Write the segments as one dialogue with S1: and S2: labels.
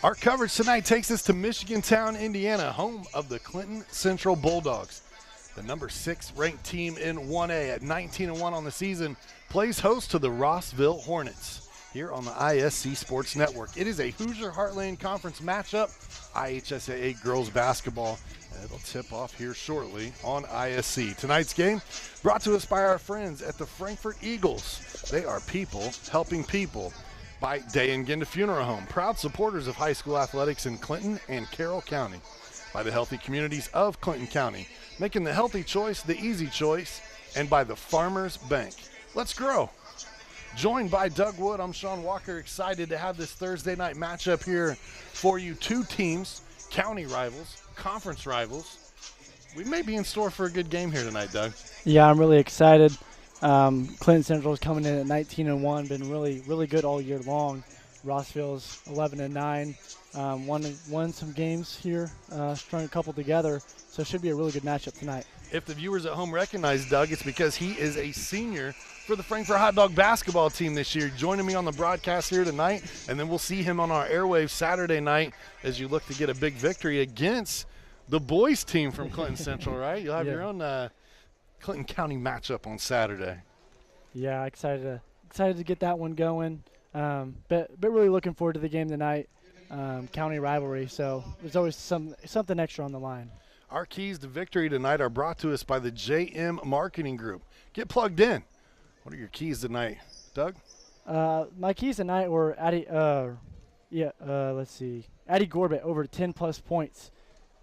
S1: Our coverage tonight takes us to Michigantown, Indiana, home of the Clinton Central Bulldogs. The number 6 ranked team in 1A at 19-1 on the season plays host to the Rossville Hornets here on the ISC Sports Network. It is a Hoosier Heartland Conference matchup, IHSAA girls basketball, and it'll tip off here shortly on ISC. Tonight's game brought to us by our friends at the Frankfort Eagles. They are people helping people. By Day and Genda Funeral Home, proud supporters of high school athletics in Clinton and Carroll County. By the healthy communities of Clinton County, making the healthy choice the easy choice, and by the Farmers Bank. Let's grow. Joined by Doug Wood, I'm Sean Walker, excited to have this Thursday night matchup here for you. Two teams, county rivals, conference rivals. We may be in store for a good game here tonight, Doug. Yeah, I'm really excited. Clinton Central is coming in at 19-1, been really good all year long. Rossville's 11-9, won some games here, strung a couple together, so it should be a really good matchup tonight. If the viewers at home recognize Doug, it's because he is a senior for the Frankfort Hot Dog basketball team this year, joining me on the broadcast here tonight, and then we'll see him on our airwaves Saturday night as you look to get a big victory against the boys team from Clinton Central, right? You'll have your own Clinton County matchup on Saturday. Yeah, excited to get that one going. But really looking forward to the game tonight. County rivalry, so there's always something extra on the line. Our keys to victory tonight are brought to us by the JM Marketing Group. Get plugged in. What are your keys tonight, Doug? My keys tonight were Addie Gorbett over 10+ points.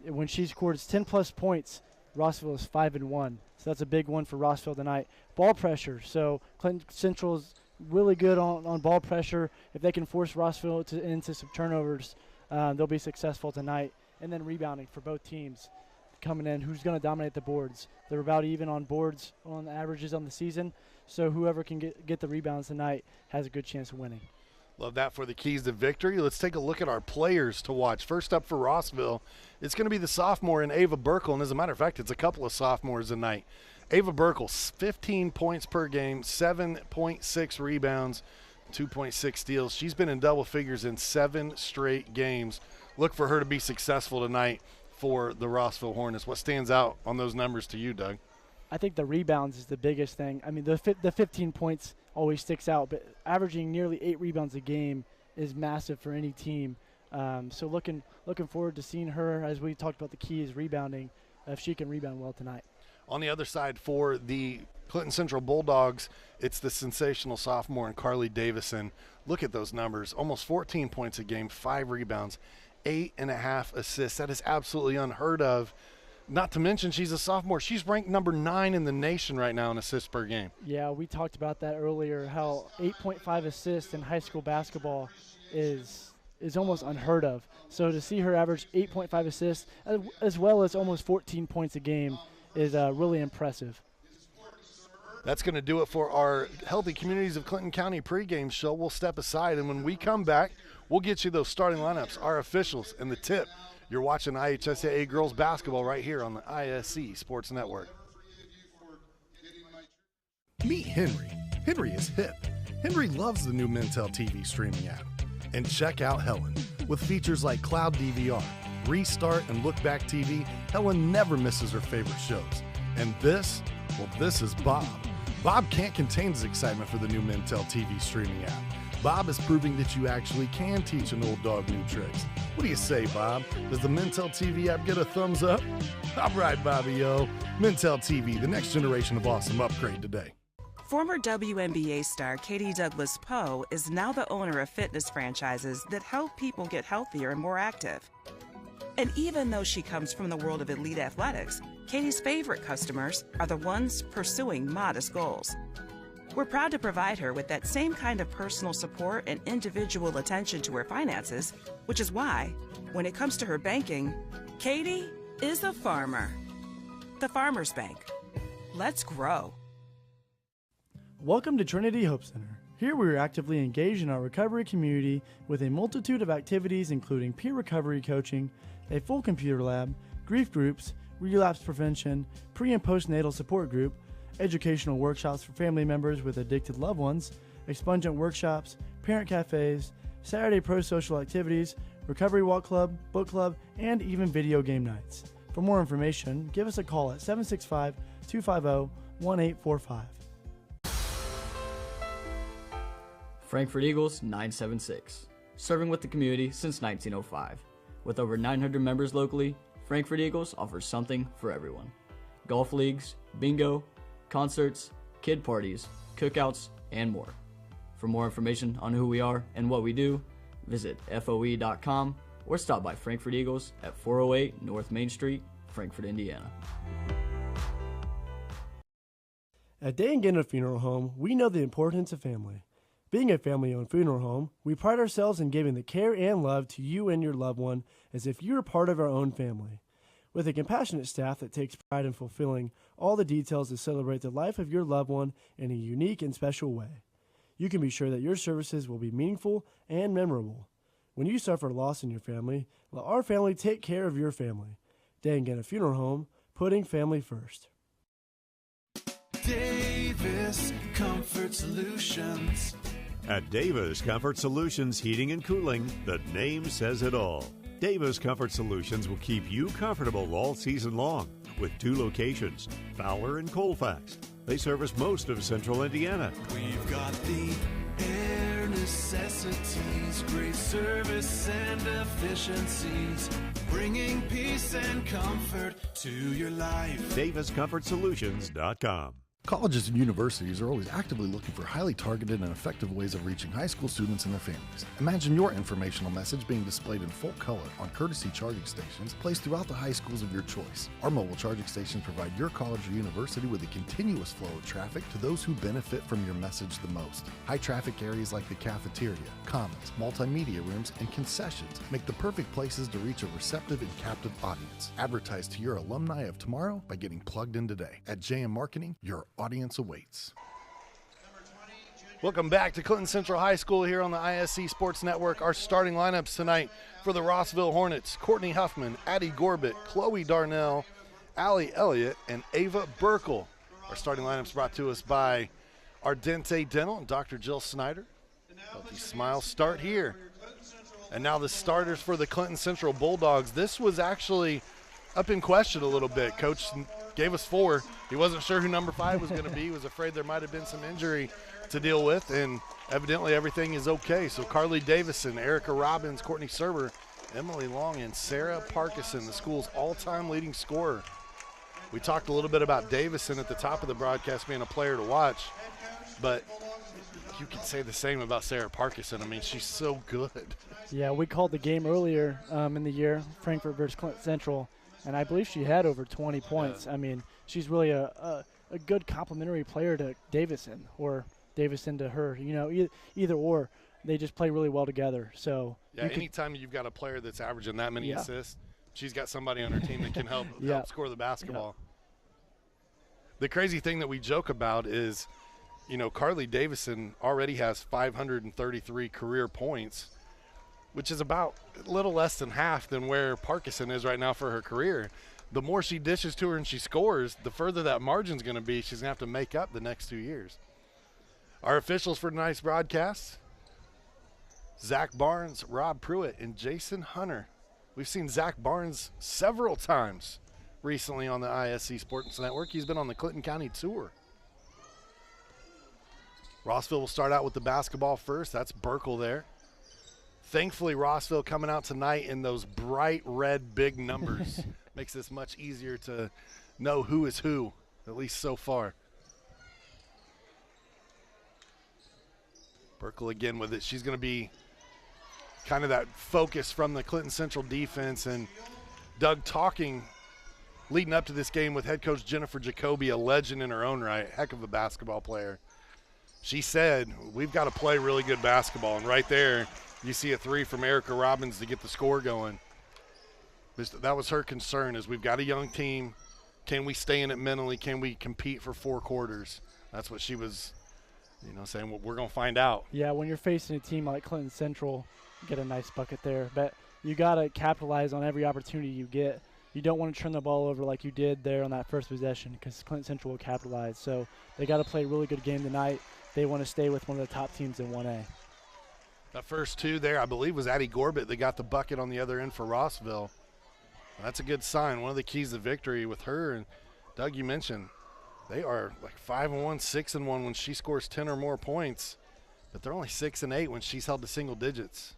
S1: When she scores 10+ points, Rossville is 5-1. So that's a big one for Rossville tonight. Ball pressure. So Clinton Central is really good on ball pressure. If they can force Rossville into some turnovers, they'll be successful tonight. And then rebounding for both teams coming in. Who's going to dominate the boards? They're about even on boards on the averages on the season. So whoever can get the rebounds tonight has a good chance of winning. Love that for the keys to victory. Let's take a look at our players to watch. First up for Rossville, it's going to be the sophomore in Ava Burkle, and as a matter of fact, it's a couple of sophomores tonight. Ava Burkle, 15 points per game, 7.6 rebounds, 2.6 steals. She's been in double figures in 7 straight games. Look for her to be successful tonight for the Rossville Hornets. What stands out on those numbers to you, Doug? I think the rebounds is the biggest thing. I mean, the 15 points always sticks out, but averaging nearly 8 rebounds a game is massive for any team. So looking forward to seeing her, as we talked about the key is rebounding, if she can rebound well tonight. On the other side for the Clinton Central Bulldogs, it's the sensational sophomore in Carly Davison. Look at those numbers, almost 14 points a game, 5 rebounds, 8.5 assists. That is absolutely unheard of. Not to mention she's a sophomore. She's ranked number 9 in the nation right now in assists per game. Yeah, we talked about that earlier, how 8.5 assists in high school basketball is almost unheard of. So to see her average 8.5 assists as well as almost 14 points a game is really impressive. That's going to do it for our Healthy Communities of Clinton County pregame show. We'll step aside, and when we come back, we'll get you those starting lineups, our officials, and the tip. You're watching IHSAA girls basketball right here on the ISC Sports Network.
S2: Meet Henry. Henry is hip. Henry loves the new Mintel TV streaming app. And check out Helen. With features like Cloud DVR, Restart, and Look Back TV, Helen never misses her favorite shows. And this is Bob. Bob can't contain his excitement for the new Mintel TV streaming app. Bob is proving that you actually can teach an old dog new tricks. What do you say, Bob? Does the Mintel TV app get a thumbs up? All right, Bobby-o. Mintel TV, the next generation of awesome, upgrade today.
S3: Former WNBA star Katie Douglas Poe is now the owner of fitness franchises that help people get healthier and more active. And even though she comes from the world of elite athletics, Katie's favorite customers are the ones pursuing modest goals. We're proud to provide her with that same kind of personal support and individual attention to her finances, which is why, when it comes to her banking, Katie is a farmer. The Farmers Bank. Let's grow.
S4: Welcome to Trinity Hope Center. Here we are actively engaged in our recovery community with a multitude of activities including peer recovery coaching, a full computer lab, grief groups, relapse prevention, pre- and postnatal support group, educational workshops for family members with addicted loved ones, expungent workshops, parent cafes, Saturday pro-social activities, recovery walk club, book club, and even video game nights. For more information, give us a call at 765-250-1845.
S5: Frankfurt Eagles 976, serving with the community since 1905. With over 900 members locally, Frankfurt Eagles offers something for everyone. Golf leagues, bingo, concerts, kid parties, cookouts, and more. For more information on who we are and what we do, visit FOE.com or stop by Frankfurt Eagles at 408 North Main Street, Frankfurt, Indiana.
S4: At Day and Gannett Funeral Home, we know the importance of family. Being a family-owned funeral home, we pride ourselves in giving the care and love to you and your loved one as if you were part of our own family. With a compassionate staff that takes pride in fulfilling all the details to celebrate the life of your loved one in a unique and special way, you can be sure that your services will be meaningful and memorable. When you suffer loss in your family, let our family take care of your family. Day and Gannett Funeral Home, putting family first.
S6: Davis Comfort Solutions.
S7: At Davis Comfort Solutions Heating and Cooling, the name says it all. Davis Comfort Solutions will keep you comfortable all season long with 2 locations, Fowler and Colfax. They service most of central Indiana.
S6: We've got the air necessities, great service and efficiencies, bringing peace and comfort to your life.
S7: DavisComfortSolutions.com.
S2: Colleges and universities are always actively looking for highly targeted and effective ways of reaching high school students and their families. Imagine your informational message being displayed in full color on courtesy charging stations placed throughout the high schools of your choice. Our mobile charging stations provide your college or university with a continuous flow of traffic to those who benefit from your message the most. High traffic areas like the cafeteria, commons, multimedia rooms, and concessions make the perfect places to reach a receptive and captive audience. Advertise to your alumni of tomorrow by getting plugged in today. At JM Marketing, your audience awaits. Welcome back to Clinton Central High School here on the ISC Sports Network. Our starting lineups tonight for the Rossville Hornets: Courtney Huffman, Addie Gorbett, Chloe Darnell, Allie Elliott, and Ava Burkle. Our starting lineups brought to us by Ardente Dental and Dr. Jill Snyder. Healthy Smiles start here. And now the starters for the Clinton Central Bulldogs. This was actually up in question a little bit. Coach gave us 4. He wasn't sure who number 5 was going to be. He was afraid there might have been some injury to deal with, and evidently everything is okay. So Carly Davison, Erica Robbins, Courtney Serber, Emily Long, and Sarah Parkinson, the school's all-time leading scorer. We talked a little bit about Davison at the top of the broadcast being a player to watch, but you can say the same about Sarah Parkinson. I mean, she's so good.
S1: Yeah, we called the game earlier in the year, Frankfurt versus Clinton Central, and I believe she had over 20 points. Yeah. I mean, she's really a good complementary player to Davison, or Davison to her. You know, either or. They just play really well together. So
S2: yeah, anytime you've got a player that's averaging that many assists, she's got somebody on her team that can help score the basketball. Yeah. The crazy thing that we joke about is, you know, Carly Davison already has 533 career points, which is about a little less than half than where Parkinson is right now for her career. The more she dishes to her and she scores, the further that margin's going to be. She's going to have to make up the next 2 years. Our officials for tonight's broadcast: Zach Barnes, Rob Pruitt, and Jason Hunter. We've seen Zach Barnes several times recently on the ISC Sports Network. He's been on the Clinton County Tour. Rossville will start out with the basketball first. That's Burkle there. Thankfully, Rossville coming out tonight in those bright red big numbers makes this much easier to know who is who, at least so far. Burkle again with it. She's going to be kind of that focus from the Clinton Central defense. And Doug talking leading up to this game with head coach Jennifer Jacoby, a legend in her own right, heck of a basketball player. She said, we've got to play really good basketball. And right there, you see a 3 from Erica Robbins to get the score going. That was her concern, is we've got a young team. Can we stay in it mentally? Can we compete for 4 quarters? That's what she was, saying. Well, we're going to find out.
S1: Yeah, when you're facing a team like Clinton Central, you get a nice bucket there. But you got to capitalize on every opportunity you get. You don't want to turn the ball over like you did there on that first possession, because Clinton Central will capitalize. So they got to play a really good game tonight. They want to stay with one of the top teams in 1A.
S2: That first two there, I believe, was Addie Gorbett that got the bucket on the other end for Rossville. That's a good sign. One of the keys to victory with her. And Doug, you mentioned they are like 5-1, 6-1 when she scores 10 or more points, but they're only 6-8 when she's held to single digits.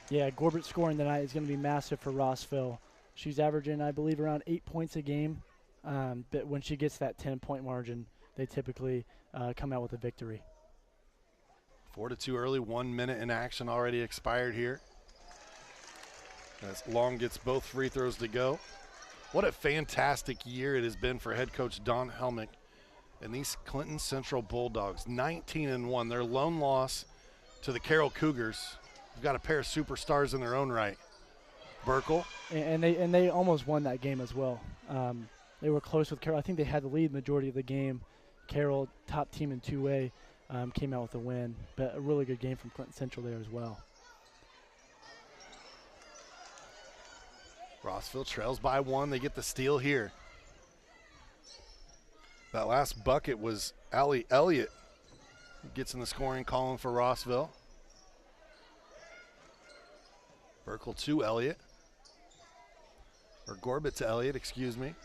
S1: Yeah, Gorbert scoring tonight is going to be massive for Rossville. She's averaging, I believe, around 8 points a game. But when she gets that 10-point margin, they typically come out with a victory.
S2: 4-2 early, 1 minute in action already expired here. As Long gets both free throws to go. What a fantastic year it has been for head coach Don Helmick and these Clinton Central Bulldogs. 19-1, their lone loss to the Carroll Cougars. We've got a pair of superstars in their own right. Burkle.
S1: And they almost won that game as well. They were close with Carroll. I think they had the lead majority of the game. Carroll, top team in 2A, came out with a win. But a really good game from Clinton Central there as well.
S2: Rossville trails by 1. They get the steal here. That last bucket was Allie Elliott who gets in the scoring column for Rossville. Burkle to Elliott. Or Gorbett to Elliott, excuse me.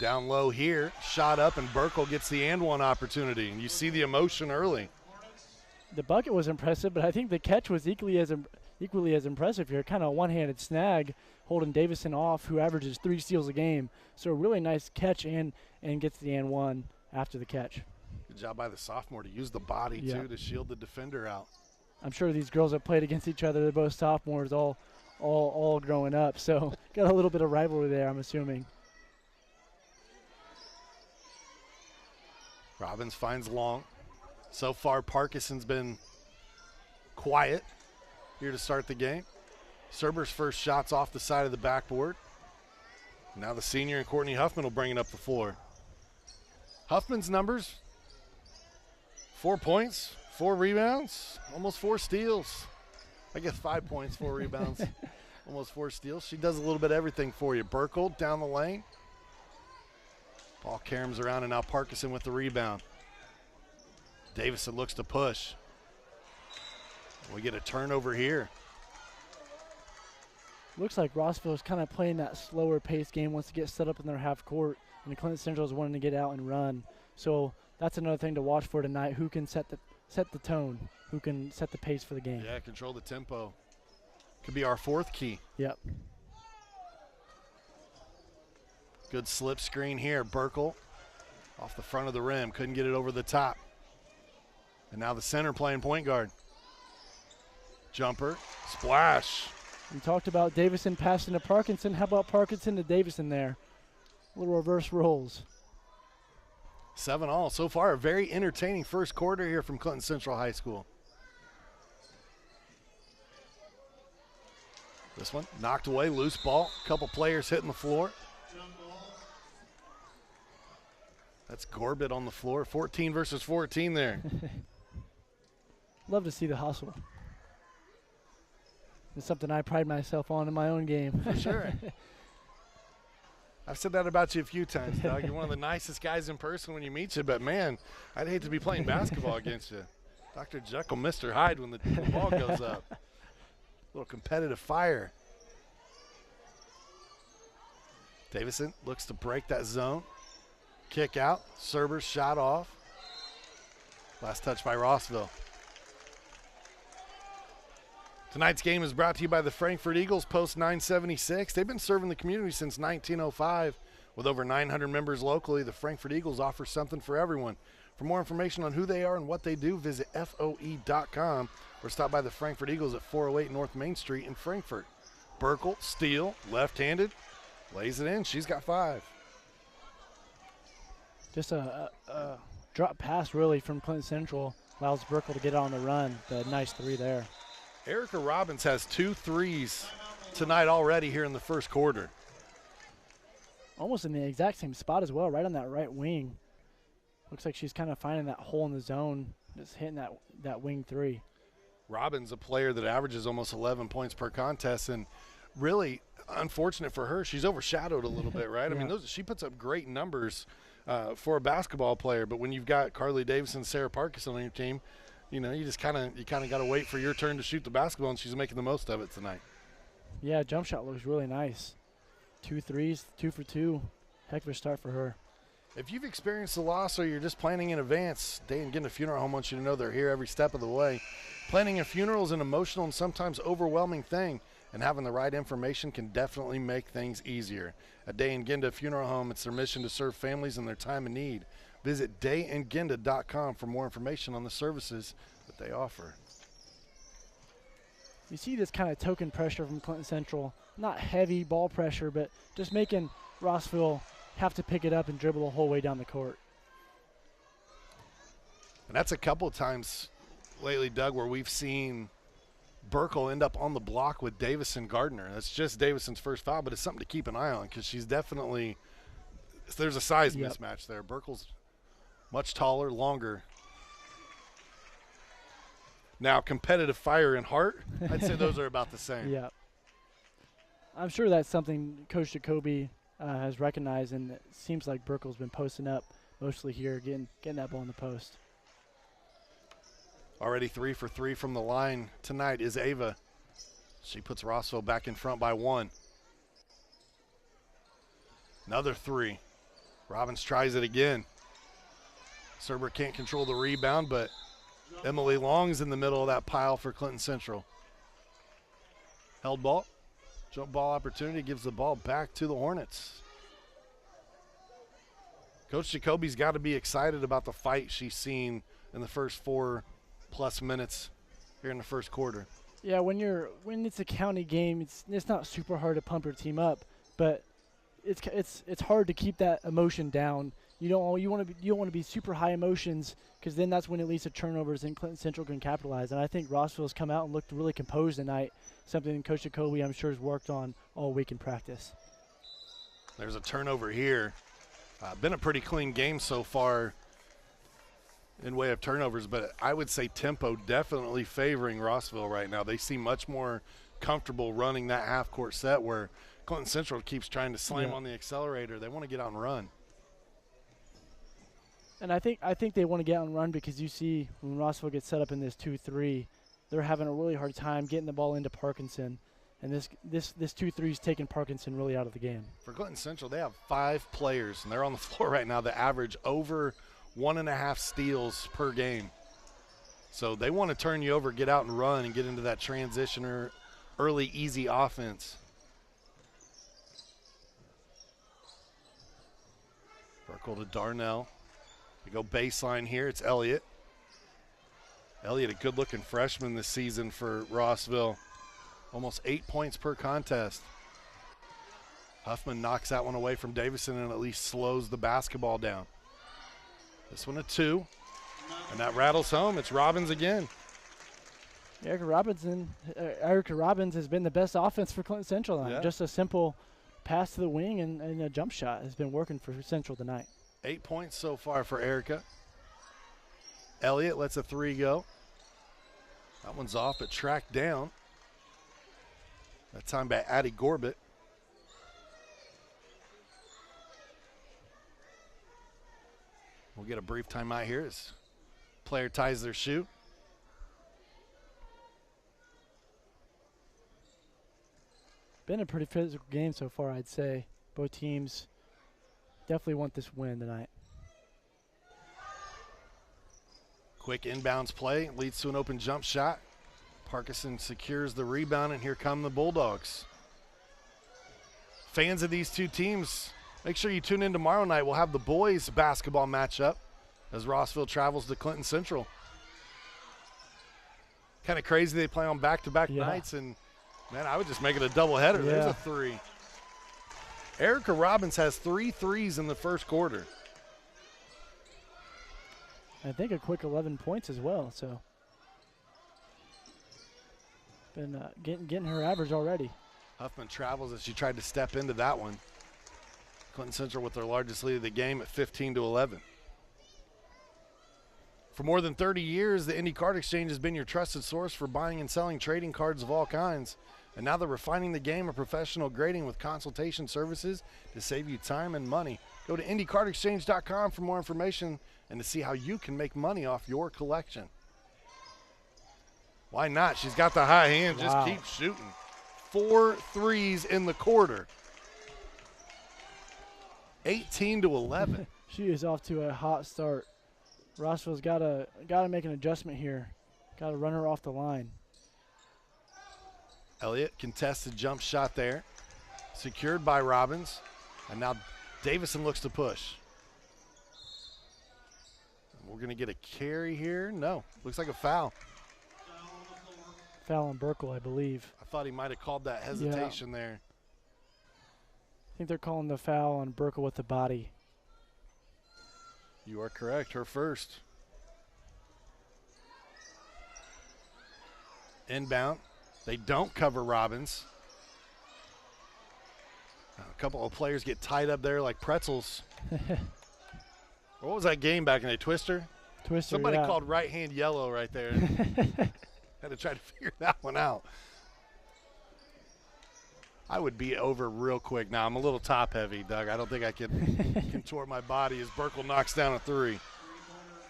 S2: Down low here, shot up, and Burkle gets the and one opportunity. And you see the emotion early.
S1: The bucket was impressive, but I think the catch was equally as impressive here. Kind of a one-handed snag, holding Davison off, who averages 3 steals a game. So a really nice catch and gets the and one after the catch.
S2: Good job by the sophomore to use the body, too, to shield the defender out.
S1: I'm sure these girls have played against each other. They're both sophomores all growing up. So got a little bit of rivalry there, I'm assuming.
S2: Robbins finds Long. So far, Parkinson's been quiet here to start the game. Serber's first shot's off the side of the backboard. Now the senior and Courtney Huffman will bring it up the floor. Huffman's numbers, 4 points, 4 rebounds, almost 4 steals. I guess 5 points, 4 rebounds, almost 4 steals. She does a little bit of everything for you. Burkle down the lane. Ball caroms around, and now Parkinson with the rebound. Davison looks to push. We get a turnover here.
S1: Looks like Rossville is kind of playing that slower pace game, wants to get set up in their half court, and the Clinton Central is wanting to get out and run. So that's another thing to watch for tonight. Who can set the tone? Who can set the pace for the game?
S2: Yeah, control the tempo. Could be our 4th key.
S1: Yep.
S2: Good slip screen here. Burkle off the front of the rim. Couldn't get it over the top. And now the center playing point guard. Jumper. Splash.
S1: We talked about Davison passing to Parkinson. How about Parkinson to Davison there? Little reverse rolls.
S2: 7-all. So far, a very entertaining first quarter here from Clinton Central High School. This one knocked away. Loose ball. Couple players hitting the floor. That's Gorbett on the floor. 14 versus 14 there.
S1: Love to see the hustle. It's something I pride myself on in my own game.
S2: For sure. I've said that about you a few times, Doug. You're one of the nicest guys in person when you meet you, but, man, I'd hate to be playing basketball against you. Dr. Jekyll, Mr. Hyde when the ball goes up. A little competitive fire. Davison looks to break that zone. Kick out. Serber's shot off. Last touch by Rossville. Tonight's game is brought to you by the Frankfort Eagles, Post 976. They've been serving the community since 1905. With over 900 members locally, the Frankfort Eagles offer something for everyone. For more information on who they are and what they do, visit FOE.com or stop by the Frankfort Eagles at 408 North Main Street in Frankfort. Burkle, steal, left-handed, lays it in. She's got 5.
S1: Just a drop pass, really, from Clinton Central. Allows Burkle to get on the run. The nice 3 there.
S2: Erica Robbins has 2 threes tonight already here in the first quarter.
S1: Almost in the exact same spot as well, right on that right wing. Looks like she's kind of finding that hole in the zone, just hitting that wing 3.
S2: Robbins, a player that averages almost 11 points per contest, and really unfortunate for her, she's overshadowed a little bit, right?
S1: Yeah.
S2: I mean, she puts up great numbers for a basketball player, but when you've got Carly Davison, Sarah Parkinson on your team, you know, you kind of got to wait for your turn to shoot the basketball, and she's making the most of it tonight.
S1: Yeah, jump shot looks really nice. 2 threes, 2 for 2. Heck of a start for her.
S2: If you've experienced a loss or you're just planning in advance, Day and Ginda Funeral Home wants you to know they're here every step of the way. Planning a funeral is an emotional and sometimes overwhelming thing, and having the right information can definitely make things easier. At Day and Ginda Funeral Home, it's their mission to serve families in their time of need. Visit dayandginda.com for more information on the services that they offer.
S1: You see this kind of token pressure from Clinton Central. Not heavy ball pressure, but just making Rossville have to pick it up and dribble the whole way down the court.
S2: And that's a couple of times lately, Doug, where we've seen Burkle end up on the block with Davison Gardner. That's just Davison's first foul, but it's something to keep an eye on because she's definitely – there's a size mismatch there. Burkle's much taller, longer. Now, competitive fire and heart, I'd say those are about the same.
S1: Yeah. I'm sure that's something Coach Jacoby has recognized, and it seems like Burkle's been posting up mostly here, getting that ball in the post.
S2: Already 3 for 3 from the line tonight is Ava. She puts Rossville back in front by 1. Another 3. Robbins tries it again. Serber can't control the rebound, but Emily Long's in the middle of that pile for Clinton Central. Held ball. Jump ball opportunity gives the ball back to the Hornets. Coach Jacoby's got to be excited about the fight she's seen in the first 4+ minutes here in the first quarter.
S1: Yeah, when it's a county game, it's not super hard to pump your team up, but it's hard to keep that emotion down. You want to be super high emotions because then that's when it leads to turnovers and Clinton Central can capitalize. And I think Rossville's come out and looked really composed tonight, something Coach Jacoby I'm sure has worked on all week in practice.
S2: There's a turnover here. Been a pretty clean game so far in way of turnovers, but I would say tempo definitely favoring Rossville right now. They seem much more comfortable running that half-court set where Clinton Central keeps trying to slam on the accelerator. They want to get out and run.
S1: And I think they want to get out and run because you see when Rossville gets set up in this 2-3, they're having a really hard time getting the ball into Parkinson. And this 2-3 is taking Parkinson really out of the game.
S2: For Clinton Central, they have 5 players, and they're on the floor right now that average over 1.5 steals per game. So they want to turn you over, get out and run, and get into that transition or early, easy offense. Burkle to Darnell. We go baseline here. It's Elliott. Elliott, a good-looking freshman this season for Rossville. Almost 8 points per contest. Huffman knocks that one away from Davison and at least slows the basketball down. This one a 2, and that rattles home. It's Robbins again.
S1: Erica Robbins has been the best offense for Clinton Central tonight.
S2: Yeah.
S1: Just a simple pass to the wing and a jump shot has been working for Central tonight.
S2: 8 points so far for Erica. Elliott lets a 3 go. That one's off, but tracked down. That time by Addie Gorbett. We'll get a brief timeout here as player ties their shoe.
S1: Been a pretty physical game so far, I'd say. Both teams definitely want this win tonight.
S2: Quick inbounds play leads to an open jump shot. Parkinson secures the rebound, and here come the Bulldogs. Fans of these two teams, make sure you tune in tomorrow night. We'll have the boys basketball matchup as Rossville travels to Clinton Central. Kind of crazy they play on back-to-back nights, and, man, I would just make it a doubleheader.
S1: Yeah.
S2: There's a 3. Erica Robbins has 3 threes in the first quarter.
S1: I think a quick 11 points as well, so been getting her average already.
S2: Huffman travels as she tried to step into that one. Clinton Central with their largest lead of the game at 15-11. For more than 30 years, the Indy Card Exchange has been your trusted source for buying and selling trading cards of all kinds. And now they're refining the game of professional grading with consultation services to save you time and money. Go to IndyCardExchange.com for more information and to see how you can make money off your collection. Why not? She's got the high hand. Just
S1: Wow.
S2: keep shooting. 4 threes in the quarter. 18-11.
S1: She is off to a hot start. Rossville's got to make an adjustment here. Got to run her off the line.
S2: Elliott contested jump shot there. Secured by Robbins. And now Davison looks to push. We're going to get a carry here. No, looks like a foul.
S1: Foul on Burkle, I believe.
S2: I thought he might have called that hesitation there.
S1: I think they're calling the foul on Burkle with the body.
S2: You are correct. Her first. Inbound. They don't cover Robbins. A couple of players get tied up there like pretzels. What was that game back in a Twister?
S1: Twister,
S2: Somebody
S1: yeah.
S2: called right hand yellow right there. Had to try to figure that one out. I would be over real quick now. I'm a little top heavy, Doug. I don't think I can contort my body as Burkle knocks down a three.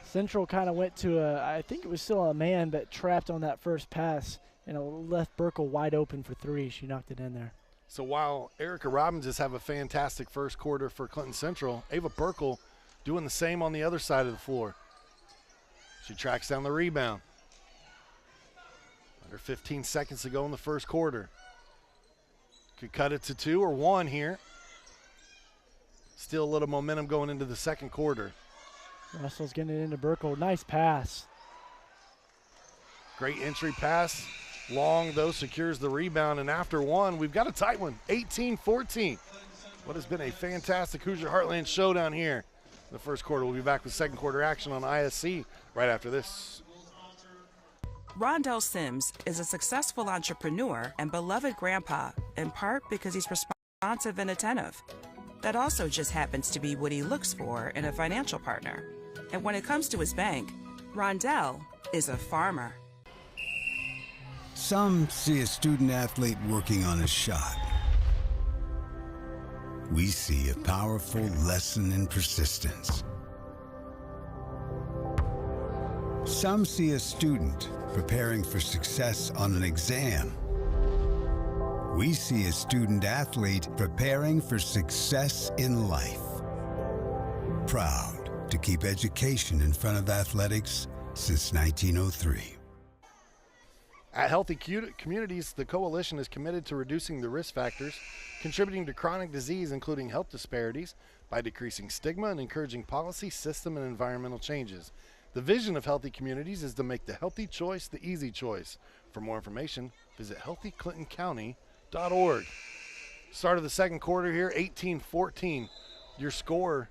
S1: Central kind of went to I think it was still a man, but trapped on that first pass and left Burkle wide open for three. She knocked it in there.
S2: So while Erica Robbins has have a fantastic first quarter for Clinton Central, Ava Burkle doing the same on the other side of the floor. She tracks down the rebound. Under 15 seconds to go in the first quarter. Could cut it to 2 or 1 here. Still a little momentum going into the second quarter.
S1: Russell's getting it into Burkle. Nice pass.
S2: Great entry pass. Long, though, secures the rebound. And after one, we've got a tight one, 18-14. What has been a fantastic Hoosier Heartland showdown here in the first quarter. We'll be back with second quarter action on ISC right after this.
S3: Rondell Sims is a successful entrepreneur and beloved grandpa, in part because he's responsive and attentive. That also just happens to be what he looks for in a financial partner. And when it comes to his bank, Rondell is a farmer.
S8: Some see a student athlete working on a shot. We see a powerful lesson in persistence. Some see a student preparing for success on an exam. We see a student athlete preparing for success in life. Proud to keep education in front of athletics since 1903.
S2: At Healthy Communities, the Coalition is committed to reducing the risk factors contributing to chronic disease, including health disparities, by decreasing stigma and encouraging policy, system, and environmental changes. The vision of Healthy Communities is to make the healthy choice the easy choice. For more information, visit healthyclintoncounty.org. Start of the second quarter here, 18-14. Your score,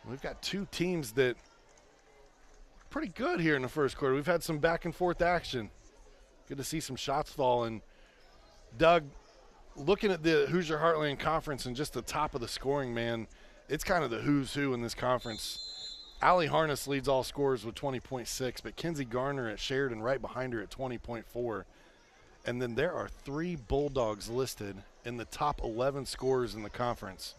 S2: we've got two teams that are pretty good here in the first quarter. We've had some back and forth action. Good to see some shots fall. And Doug, looking at the Hoosier Heartland Conference and just the top of the scoring, man, it's kind of the who's who in this conference. Allie Harness leads all scorers with 20.6, but Kenzie Garner at Sheridan right behind her at 20.4. And then there are 3 Bulldogs listed in the top 11 scorers in the conference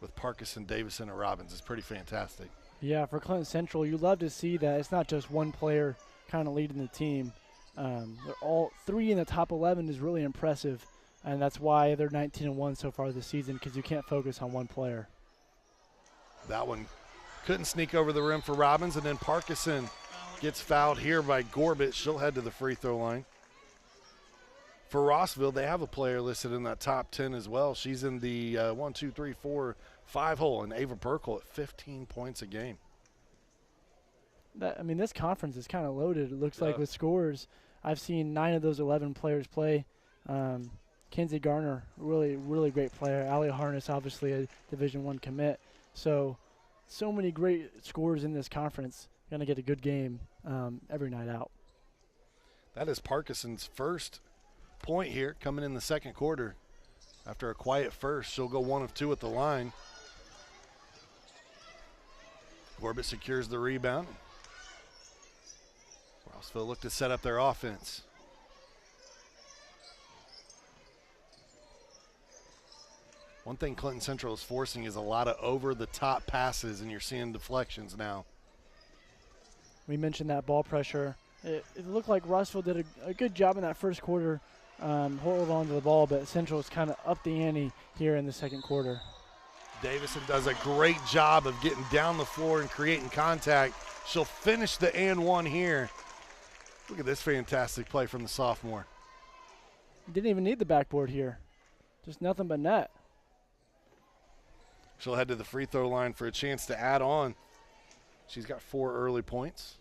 S2: with Parkinson, Davison, and Robbins. It's pretty fantastic.
S1: Yeah, for Clinton Central, you love to see that. It's not just one player kind of leading the team. They're all 3 in the top 11 is really impressive, and that's why they're 19-1 so far this season, because you can't focus on one player.
S2: That one couldn't sneak over the rim for Robbins, and then Parkinson gets fouled here by Gorbett. She'll head to the free throw line. For Rossville, they have a player listed in that top 10 as well. She's in the 1, 2, 3, 4, 5 hole, and Ava Burkle at 15 points a game.
S1: This conference is kind of loaded, it looks like, with scores. I've seen 9 of those 11 players play. Kenzie Garner, really, really great player. Allie Harness, obviously a Division I commit. So many great scorers in this conference. Going to get a good game every night out.
S2: That is Parkinson's first point here coming in the second quarter. After a quiet first, she'll go 1 of 2 at the line. Gorbett secures the rebound. Rossville look to set up their offense. One thing Clinton Central is forcing is a lot of over-the-top passes, and you're seeing deflections now.
S1: We mentioned that ball pressure It looked like Rossville did a good job in that first quarter, hold on to the ball, but Central's kind of up the ante here in the second quarter.
S2: Davison does a great job of getting down the floor and creating contact. She'll finish the and one here. Look at this fantastic play from the sophomore.
S1: Didn't even need the backboard here. Just nothing but net.
S2: She'll head to the free throw line for a chance to add on. She's got 4 early points.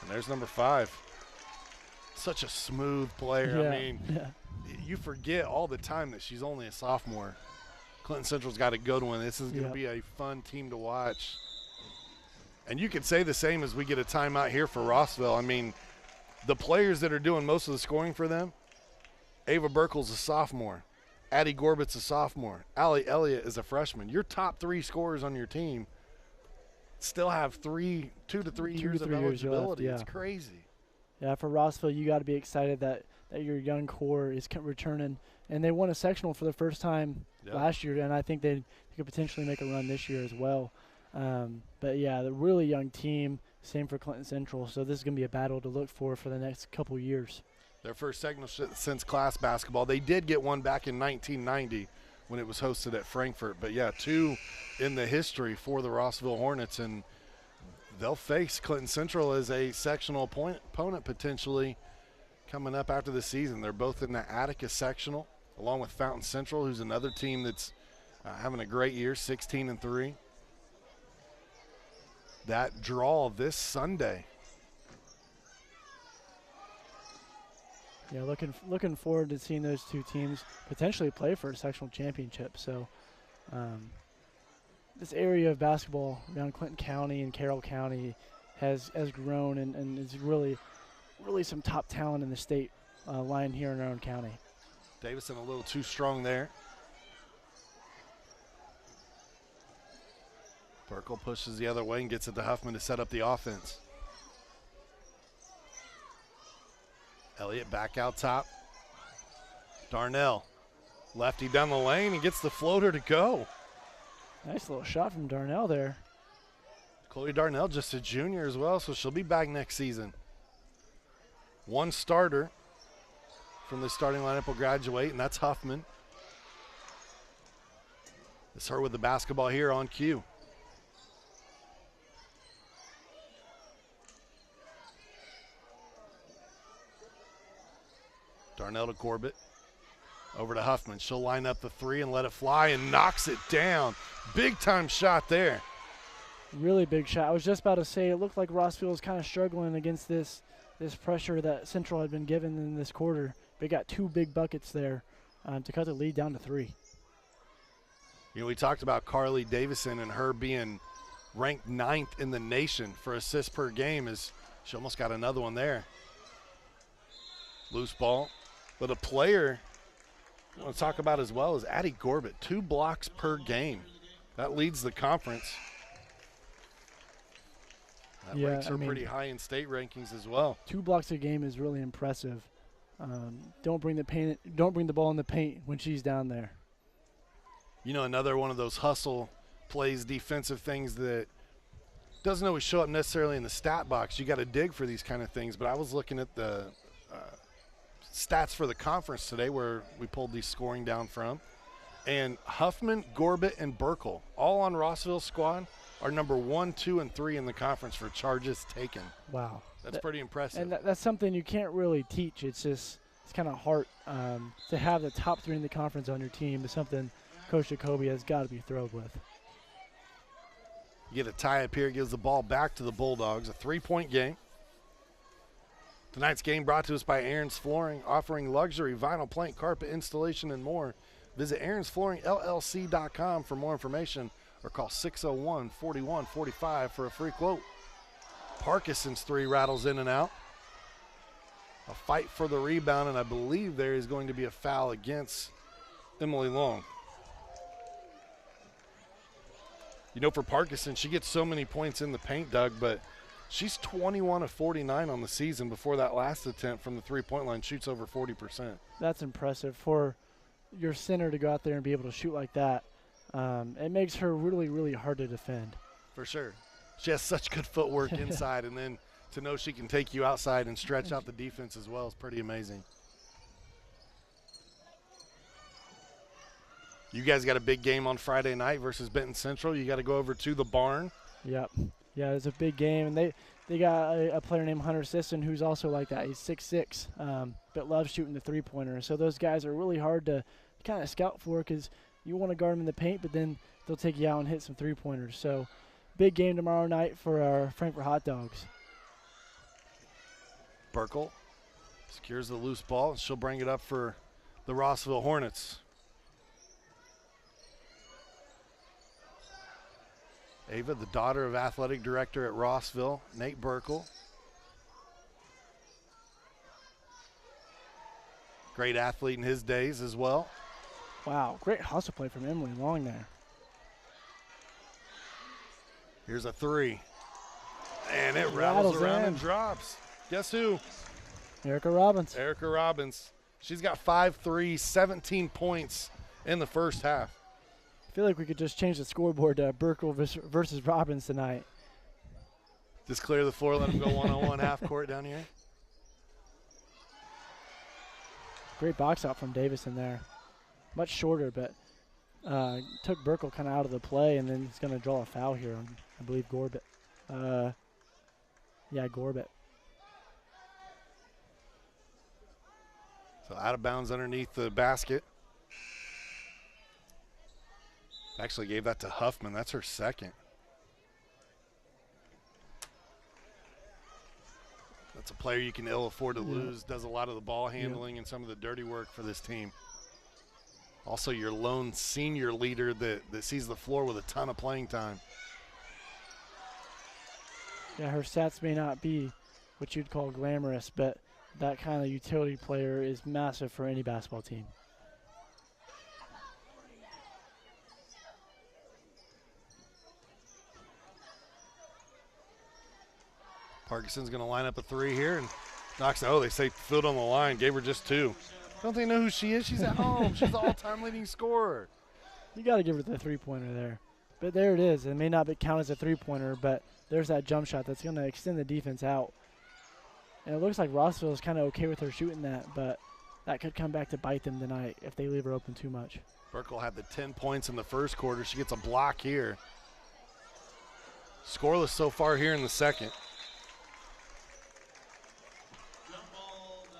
S2: And there's number 5. Such a smooth player.
S1: Yeah,
S2: I mean, you forget all the time that she's only a sophomore. Clinton Central's got a good one. This is going to be a fun team to watch. And you could say the same as we get a timeout here for Rossville. I mean, the players that are doing most of the scoring for them, Ava Burkle's a sophomore. Addie Gorbat's a sophomore. Allie Elliott is a freshman. Your top 3 scorers on your team still have 2 to 3 years of eligibility. It's crazy.
S1: Yeah, for Rossville, you got to be excited that your young core is returning. And they won a sectional for the first time last year, and I think they could potentially make a run this year as well. But, yeah, the really young team, same for Clinton Central. So this is going to be a battle to look for the next couple years. Their
S2: first sectional since class basketball. They did get one back in 1990 when it was hosted at Frankfort. But, yeah, 2 in the history for the Rossville Hornets, and they'll face Clinton Central as a sectional opponent potentially coming up after the season. They're both in the Attica sectional, along with Fountain Central, who's another team that's having a great year, 16-3. That draw this Sunday.
S1: Yeah, looking forward to seeing those 2 teams potentially play for a sectional championship. So this area of basketball around Clinton County and Carroll County has grown and is really some top talent in the state lying here in our own county.
S2: Davison a little too strong there. Burkle pushes the other way and gets it to Huffman to set up the offense. Elliott back out top. Darnell, lefty down the lane and gets the floater to go.
S1: Nice little shot from Darnell there.
S2: Chloe Darnell, just a junior as well, so she'll be back next season. 1 starter from the starting lineup will graduate, and that's Huffman. It's her with the basketball here on cue. Darnell to Corbett. Over to Huffman. She'll line up the 3 and let it fly and knocks it down. Big time shot there.
S1: Really big shot. I was just about to say it looked like Rossville was kind of struggling against this pressure that Central had been given in this quarter. They got 2 big buckets there to cut the lead down to 3.
S2: You know, we talked about Carly Davison and her being ranked 9th in the nation for assists per game. She almost got another one there. Loose ball. But a player I want to talk about as well is Addie Gorbett, 2 blocks per game. That leads the conference. That ranks her pretty high in state rankings as well.
S1: 2 blocks a game is really impressive. Don't bring the ball in the paint when she's down there.
S2: You know, another one of those hustle plays, defensive things that doesn't always show up necessarily in the stat box. You got to dig for these kind of things. But I was looking at the stats for the conference today where we pulled these scoring down from. And Huffman, Gorbett, and Burkle, all on Rossville's squad, are number 1, 2, and 3 in the conference for charges taken.
S1: Wow.
S2: That's pretty impressive.
S1: And that's something you can't really teach. It's kind of hard to have the top 3 in the conference on your team is something Coach Jacoby has got to be thrilled with.
S2: You get a tie up here, gives the ball back to the Bulldogs, a 3-point game. Tonight's game brought to us by Aaron's Flooring, offering luxury vinyl plank carpet installation and more. Visit aaronsflooringllc.com for more information or call 601-4145 for a free quote. Parkinson's 3 rattles in and out. A fight for the rebound, and I believe there is going to be a foul against Emily Long. You know, for Parkinson, she gets so many points in the paint, Doug, but she's 21 of 49 on the season before that last attempt from the 3-point line, shoots over 40%.
S1: That's impressive for your center to go out there and be able to shoot like that. It makes her really, really hard to defend.
S2: For sure. She has such good footwork inside, and then to know she can take you outside and stretch out the defense as well is pretty amazing. You guys got a big game on Friday night versus Benton Central. You got to go over to the barn.
S1: Yep. Yeah, it's a big game, and they got a player named Hunter Sisson who's also like that. He's 6'6", but loves shooting the three-pointer. So those guys are really hard to kind of scout for because you want to guard them in the paint, but then they'll take you out and hit some three-pointers. So big game tomorrow night for our Frankfurt Hot Dogs.
S2: Burkle secures the loose ball, and she'll bring it up for the Rossville Hornets. Ava, the daughter of athletic director at Rossville, Nate Burkle. Great athlete in his days as well.
S1: Wow, great hustle play from Emily Long there.
S2: Here's a three. And it rattles around and drops. Guess who?
S1: Erica Robbins.
S2: Erica Robbins. She's got 5 threes, 17 points in the first half.
S1: I feel like we could just change the scoreboard to Burkle versus Robbins tonight.
S2: Just clear the floor, let them go one-on-one half court down here.
S1: Great box out from Davison there. Much shorter, but took Burkle kind of out of the play, and then he's going to draw a foul here on, I believe, Gorbett. Yeah, Gorbett.
S2: So out of bounds underneath the basket. Actually gave that to Huffman. That's her second. That's a player you can ill afford to lose. Does a lot of the ball handling and some of the dirty work for this team. Also your lone senior leader that sees the floor with a ton of playing time.
S1: Yeah, her stats may not be what you'd call glamorous, but that kind of utility player is massive for any basketball team.
S2: Parkinson's going to line up a three here and knocks it. Oh, they say filled on the line. Gave her just 2. Don't they know who she is? She's at home. She's the all-time leading scorer.
S1: You got to give her the three-pointer there. But there it is. It may not count as a three-pointer, but there's that jump shot that's going to extend the defense out. And it looks like Rossville is kind of okay with her shooting that, but that could come back to bite them tonight if they leave her open too much.
S2: Burkle had the 10 points in the first quarter. She gets a block here. Scoreless so far here in the second.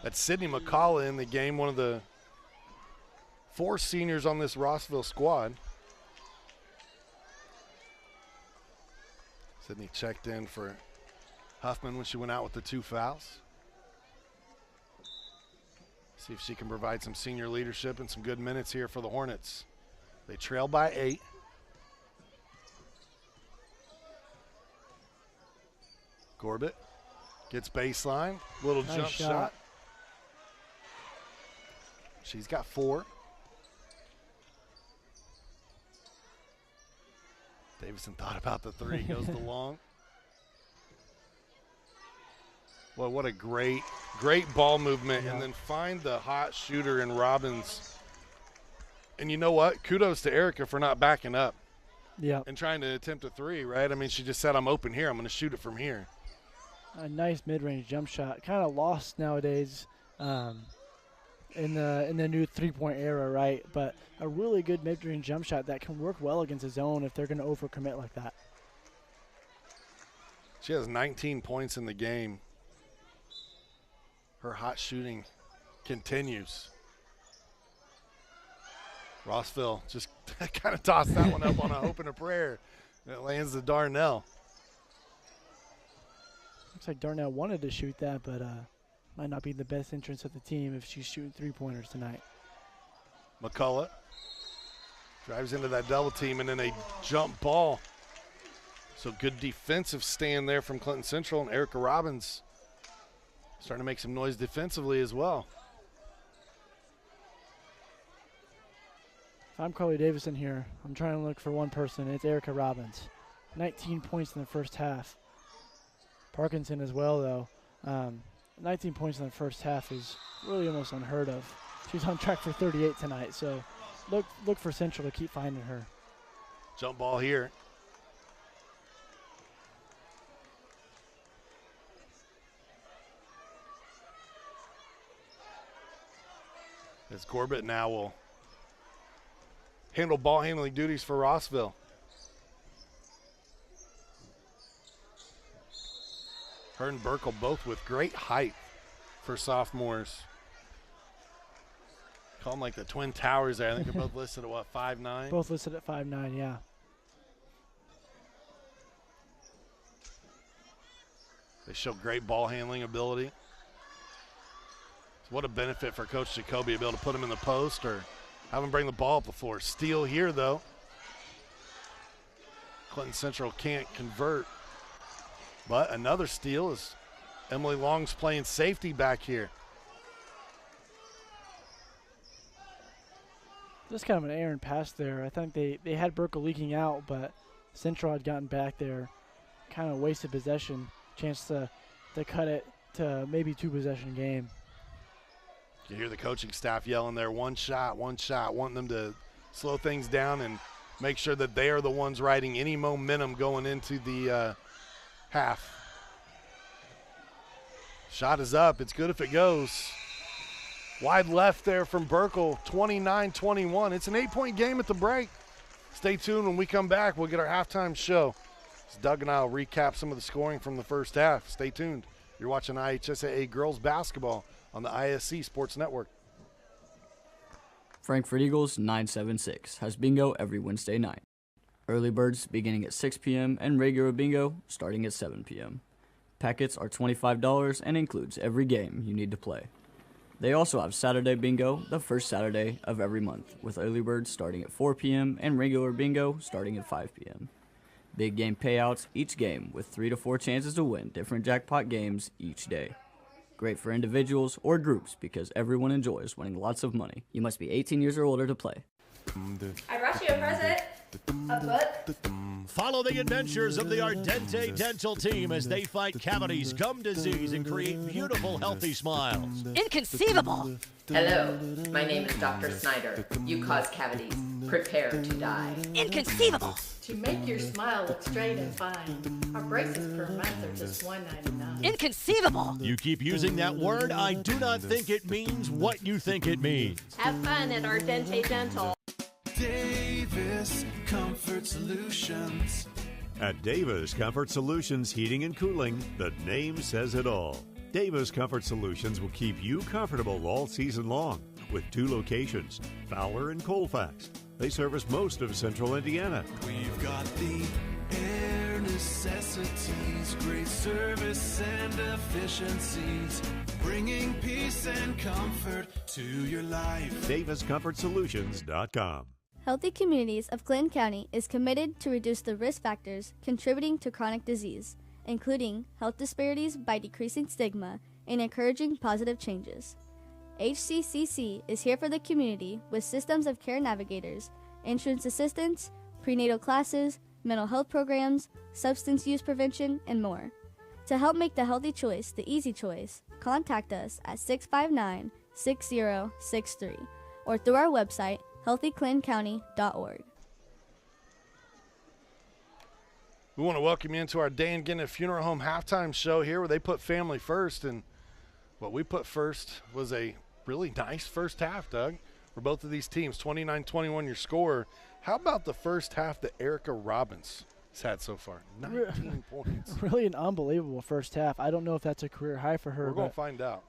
S2: That's Sydney McCullough in the game, one of the 4 seniors on this Rossville squad. Sydney checked in for Huffman when she went out with the 2 fouls. See if she can provide some senior leadership and some good minutes here for the Hornets. They trail by 8. Gorbett gets baseline, little
S1: Nice
S2: jump shot. She's got 4. Davison thought about the 3, goes to long. Well, what a great ball movement, and then find the hot shooter in Robbins. And you know what? Kudos to Erica for not backing up.
S1: Yeah.
S2: And trying to attempt a 3, right? I mean, she just said, I'm open here. I'm going to shoot it from here.
S1: A nice mid-range jump shot. Kind of lost nowadays in the new three-point era, right? But a really good mid-range jump shot that can work well against a zone if they're going to overcommit like that.
S2: She has 19 points in the game. Her hot shooting continues. Rossville just kind of tossed that one up on a hope and a prayer. It lands to Darnell.
S1: Looks like Darnell wanted to shoot that, but might not be the best entrance of the team if she's shooting three-pointers tonight.
S2: McCullough drives into that double team, and then a jump ball. So good defensive stand there from Clinton Central, and Erica Robbins starting to make some noise defensively as well.
S1: If I'm Carly Davison here, I'm trying to look for one person. It's Erica Robbins. 19 points in the first half. Parkinson as well, though. 19 points in the first half is really almost unheard of. She's on track for 38 tonight, so look for Central to keep finding her.
S2: Jump ball here. As Corbett now will handle ball handling duties for Rossville. Her and Burkle both with great height for sophomores. Call them like the Twin Towers there. I think they're both listed at what, 5'9"?
S1: Both listed at 5'9", yeah.
S2: They show great ball handling ability. So what a benefit for Coach Jacoby to be able to put him in the post or have him bring the ball up the floor. Steal here, though. Clinton Central can't convert. But another steal is Emily Long's playing safety back here.
S1: Just kind of an errant pass there. I think they had Burkle leaking out, but Central had gotten back there. Kind of wasted possession. Chance to cut it to maybe 2-possession game.
S2: You hear the coaching staff yelling there, one shot, wanting them to slow things down and make sure that they are the ones riding any momentum going into the half. Shot is up. It's good if it goes. Wide left there from Burkle, 29-21. It's an 8-point game at the break. Stay tuned. When we come back, we'll get our halftime show. As Doug and I will recap some of the scoring from the first half. Stay tuned. You're watching IHSAA Girls Basketball on the ISC Sports Network.
S5: Frankfurt Eagles 976 has bingo every Wednesday night. Early birds beginning at 6 p.m. and regular bingo starting at 7 p.m. Packets are $25 and includes every game you need to play. They also have Saturday bingo the first Saturday of every month, with early birds starting at 4 p.m. and regular bingo starting at 5 p.m. Big game payouts each game with 3 to 4 chances to win different jackpot games each day. Great for individuals or groups because everyone enjoys winning lots of money. You must be 18 years or older to play.
S9: I brought you a present. A book.
S10: Follow the adventures of the Ardente Dental team as they fight cavities, gum disease, and create beautiful, healthy smiles.
S9: Inconceivable. Hello, my name is Dr. Snyder. You cause cavities. Prepare to die. Inconceivable. To make your smile look straight and fine, our braces per month are just $1.99. Inconceivable.
S10: You keep using that word, I do not think it means what you think it means.
S9: Have fun at Ardente Dental.
S6: Davis Comfort Solutions.
S7: At Davis Comfort Solutions Heating and Cooling, the name says it all. Davis Comfort Solutions will keep you comfortable all season long with 2 locations, Fowler and Colfax. They service most of central Indiana.
S6: We've got the air necessities, great service and efficiencies, bringing peace and comfort to your life.
S7: DavisComfortSolutions.com.
S11: Healthy Communities of Clinton County is committed to reduce the risk factors contributing to chronic disease, including health disparities by decreasing stigma and encouraging positive changes. HCCC is here for the community with systems of care navigators, insurance assistance, prenatal classes, mental health programs, substance use prevention, and more. To help make the healthy choice the easy choice, contact us at 659-6063 or through our website, healthyclintoncounty.org.
S2: We want to welcome you into our Dan Ginnett Funeral Home halftime show here where they put family first. And what we put first was a really nice first half, Doug, for both of these teams. 29-21 your score. How about the first half that Erica Robbins has had so far? 19 points.
S1: Really an unbelievable first half. I don't know if that's a career high for her.
S2: We're going to find out.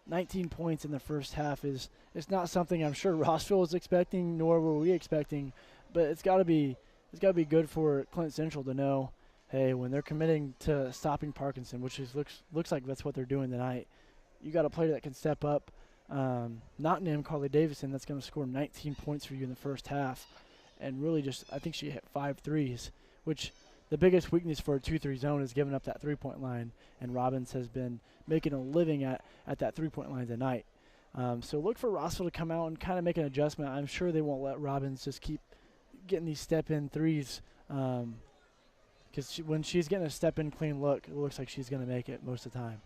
S1: 19 points in the first half is not something I'm sure Rossville was expecting, nor were we expecting. But it's got to be good for Clinton Central to know, hey, when they're committing to stopping Parkinson, which looks like that's what they're doing tonight, you got a player that can step up. Not named Carly Davison, that's going to score 19 points for you in the first half, and really I think she hit 5 threes, which the biggest weakness for a 2-3 zone is giving up that 3-point line, and Robbins has been making a living at that 3-point line tonight. So look for Rossville to come out and kind of make an adjustment. I'm sure they won't let Robbins just keep getting these step-in threes, because when she's getting a step-in clean look, it looks like she's going to make it most of the time.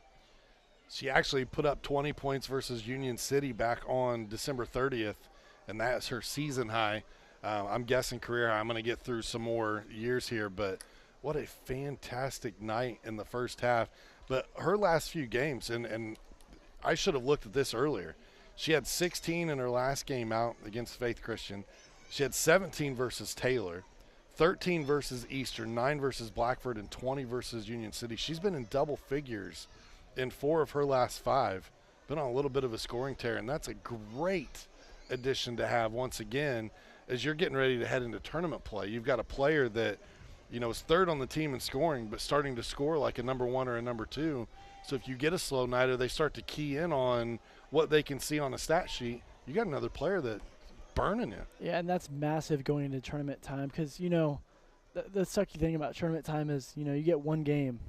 S2: She actually put up 20 points versus Union City back on December 30th, and that's her season high. I'm guessing career high. I'm going to get through some more years here, but what a fantastic night in the first half. But her last few games, and I should have looked at this earlier, She had 16 in her last game out against Faith Christian. She had 17 versus Taylor, 13 versus Eastern, 9 versus Blackford, and 20 versus Union City. She's been in double figures in 4 of her last 5. Been on a little bit of a scoring tear, and that's a great addition to have once again as you're getting ready to head into tournament play. You've got a player that, is third on the team in scoring, but starting to score like a number 1 or a number 2. So if you get a slow night or they start to key in on what they can see on a stat sheet, you got another player that's burning it.
S1: Yeah, and that's massive going into tournament time because, the sucky thing about tournament time is, you get one game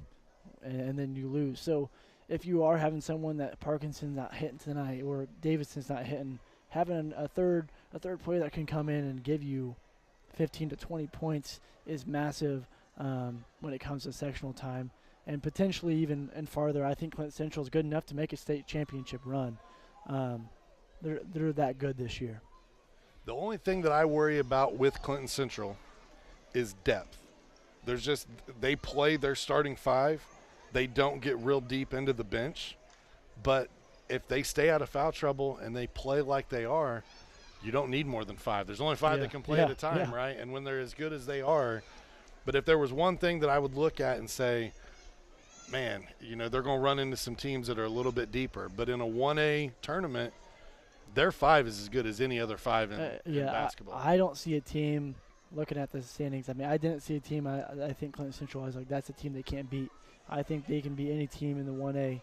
S1: and then you lose. So if you are having someone that Parkinson's not hitting tonight or Davidson's not hitting, having a third player that can come in and give you 15 to 20 points is massive when it comes to sectional time, and potentially even and farther. I think Clinton Central is good enough to make a state championship run. They're that good this year.
S2: The only thing that I worry about with Clinton Central is depth. They play their starting 5. They don't get real deep into the bench, but if they stay out of foul trouble and they play like they are, you don't need more than 5. There's only 5 that can play at a time, right? And when they're as good as they are. But if there was one thing that I would look at and say, man, they're going to run into some teams that are a little bit deeper. But in a 1A tournament, their 5 is as good as any other 5 in basketball.
S1: I don't see a team looking at the standings. I mean, I didn't see a team. I think Clinton Central is like, that's a team they can't beat. I think they can beat any team in the 1A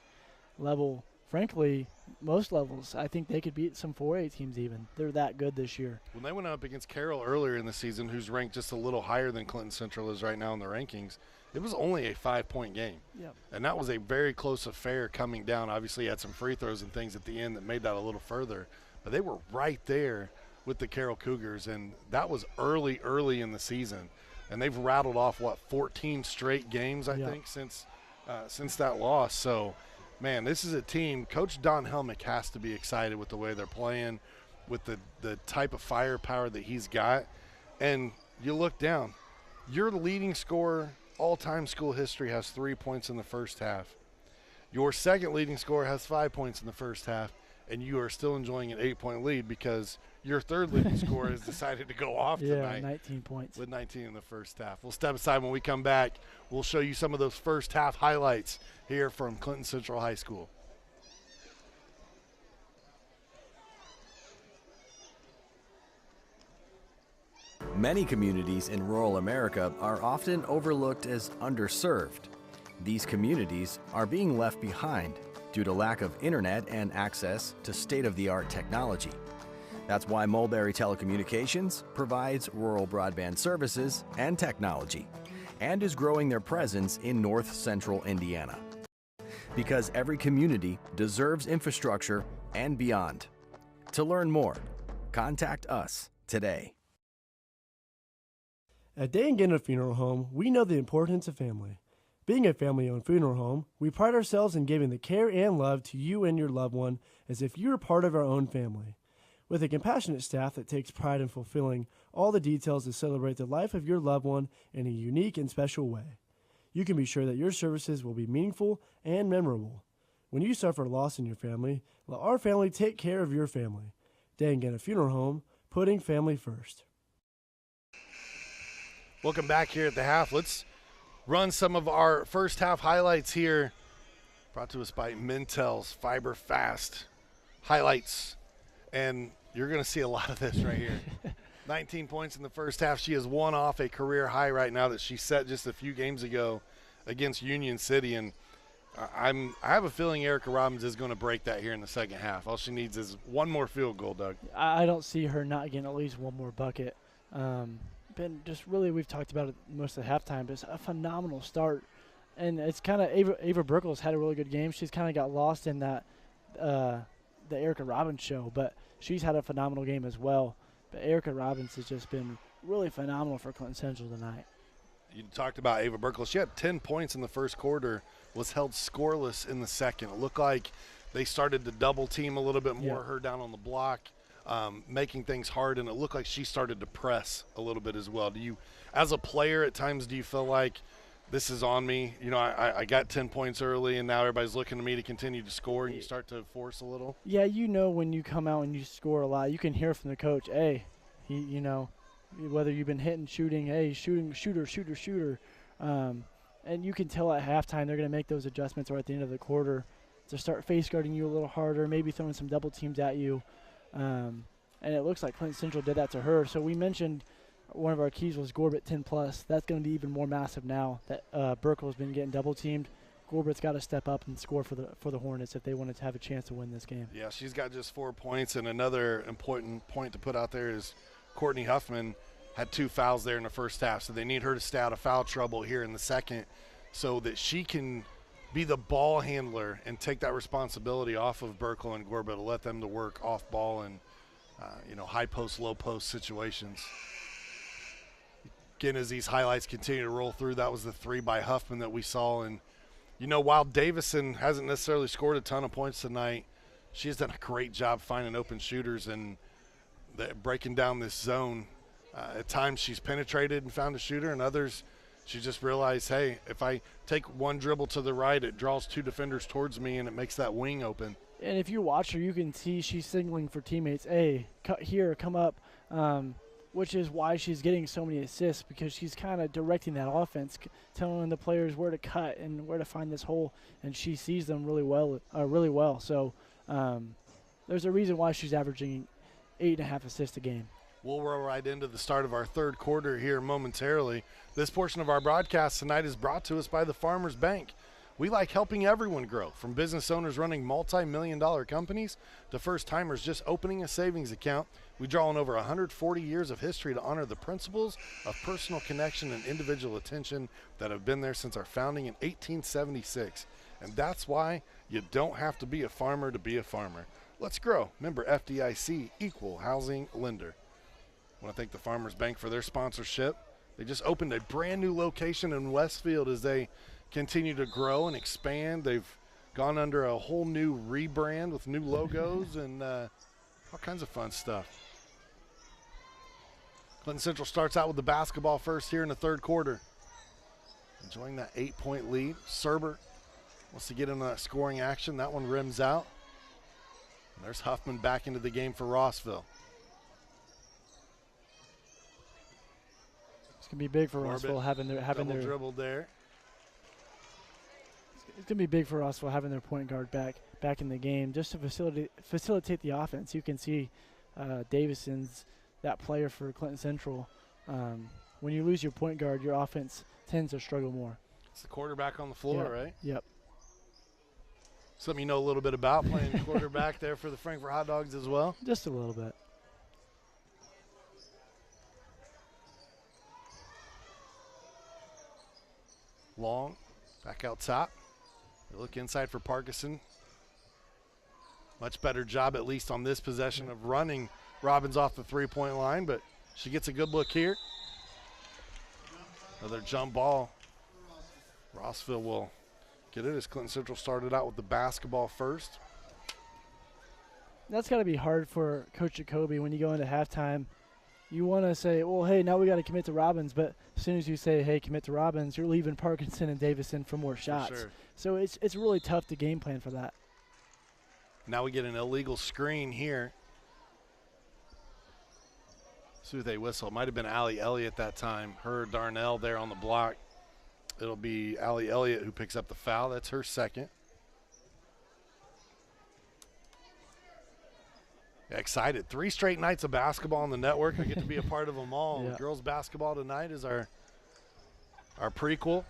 S1: level. Frankly, most levels, I think they could beat some 4A teams even. They're that good this year.
S2: When they went up against Carroll earlier in the season, who's ranked just a little higher than Clinton Central is right now in the rankings, it was only a 5-point game.
S1: Yep.
S2: And that was a very close affair coming down. Obviously, had some free throws and things at the end that made that a little further. But they were right there with the Carroll Cougars, and that was early in the season. And they've rattled off, 14 straight games, I think, since that loss. So, man, this is a team. Coach Don Helmick has to be excited with the way they're playing, with the type of firepower that he's got. And you look down, your leading scorer all-time school history has 3 points in the first half. Your second leading scorer has 5 points in the first half, and you are still enjoying an 8-point lead because your third leading scorer has decided to go off tonight.
S1: 19 points.
S2: With 19 in the first half. We'll step aside. When we come back, we'll show you some of those first half highlights here from Clinton Central High School.
S12: Many communities in rural America are often overlooked as underserved. These communities are being left behind due to lack of internet and access to state-of-the-art technology. That's why Mulberry Telecommunications provides rural broadband services and technology and is growing their presence in north central Indiana. Because every community deserves infrastructure and beyond. To learn more, contact us today.
S4: At Day and Gannett Funeral Home, we know the importance of family. Being a family-owned funeral home, we pride ourselves in giving the care and love to you and your loved one as if you were part of our own family. With a compassionate staff that takes pride in fulfilling all the details to celebrate the life of your loved one in a unique and special way, you can be sure that your services will be meaningful and memorable. When you suffer loss in your family, let our family take care of your family. Day and Gannett Funeral Home, putting family first.
S2: Welcome back here at the half. Let's run some of our first half highlights here. Brought to us by Mintel's Fiber Fast highlights. And you're going to see a lot of this right here. 19 points in the first half. She has one off a career high right now that she set just a few games ago against Union City. And I have a feeling Erica Robbins is going to break that here in the second half. All she needs is one more field goal, Doug.
S1: I don't see her not getting at least one more bucket. Been just really, we've talked about it most of the halftime, but it's a phenomenal start. And it's kind of Ava Brickles had a really good game. She's kind of got lost in that the Erica Robbins show, but she's had a phenomenal game as well. But Erica Robbins has just been really phenomenal for Clinton Central tonight.
S2: You talked about Ava Brickles. She had 10 points in the first quarter, was held scoreless in the second. It looked like they started to double team a little bit more, her down on the block. Making things hard, and it looked like she started to press a little bit as well. Do you, as a player, at times, do you feel like this is on me. You know, I got 10 points early, and now everybody's looking to me to continue to score, and you start to force a little?
S1: Yeah, you know when you come out and you score a lot, you can hear from the coach, hey, you know, whether you've been hitting, shooting, hey, shooter. And you can tell at halftime they're going to make those adjustments or at the end of the quarter to start face guarding you a little harder, maybe throwing some double teams at you. And it looks like Clinton Central did that to her. So we mentioned one of our keys was Gorbett 10+. That's going to be even more massive now that Burkle has been getting double teamed. Gorbett's got to step up and score for the Hornets if they wanted to have a chance to win this game.
S2: Yeah, she's got just 4 points, and another important point to put out there is Courtney Huffman had 2 fouls there in the first half, so they need her to stay out of foul trouble here in the second so that she can be the ball handler and take that responsibility off of Burkle and Gorbett to let them to work off ball and high post, low post situations. Again, as these highlights continue to roll through, that was the 3 by Huffman that we saw. And, you know, while Davison hasn't necessarily scored a ton of points tonight, she's done a great job finding open shooters and breaking down this zone. At times she's penetrated and found a shooter, and others she just realized, hey, if I take one dribble to the right, it draws 2 defenders towards me, and it makes that wing open.
S1: And if you watch her, you can see she's signaling for teammates, hey, cut here, come up, which is why she's getting so many assists, because she's kind of directing that offense, telling the players where to cut and where to find this hole, and she sees them really well. So there's a reason why she's averaging 8.5 assists a game.
S2: We'll roll right into the start of our third quarter here momentarily. This portion of our broadcast tonight is brought to us by the Farmers Bank. We like helping everyone grow, from business owners running multi-million-dollar companies to first-timers just opening a savings account. We draw on over 140 years of history to honor the principles of personal connection and individual attention that have been there since our founding in 1876. And that's why you don't have to be a farmer to be a farmer. Let's grow. Member FDIC, Equal Housing Lender. I want to thank the Farmers Bank for their sponsorship. They just opened a brand new location in Westfield as they continue to grow and expand. They've gone under a whole new rebrand with new logos and all kinds of fun stuff. Clinton Central starts out with the basketball first here in the third quarter. Enjoying that 8-point lead. Serber wants to get into that scoring action. That one rims out. And there's Huffman back into the game for Rossville.
S1: It's gonna be big for Rossville having their
S2: dribbled there.
S1: It's gonna be big for Rossville having their point guard back in the game, just to facilitate the offense. You can see Davison's that player for Clinton Central. When you lose your point guard, your offense tends to struggle more.
S2: It's the quarterback on the floor, right?
S1: Yep.
S2: Something you know a little bit about, playing quarterback there for the Frankfort Hot Dogs as well?
S1: Just a little bit.
S2: Long, back out top. They look inside for Parkinson. Much better job, at least on this possession, of running Robbins off the three-point line, but she gets a good look here. Another jump ball. Rossville will get it as Clinton Central started out with the basketball first.
S1: That's got to be hard for Coach Jacoby when you go into halftime. You want to say, well, hey, now we got to commit to Robbins, but as soon as you say, hey, commit to Robbins, you're leaving Parkinson and Davison for more shots.
S2: For sure.
S1: So it's really tough to game plan for that.
S2: Now we get an illegal screen here. See what they whistle. Might have been Allie Elliott that time. Her Darnell there on the block. It'll be Allie Elliott who picks up the foul. That's her second. Excited. 3 straight nights of basketball on the network. I get to be a part of them all.
S1: Yeah.
S2: Girls basketball tonight is our prequel.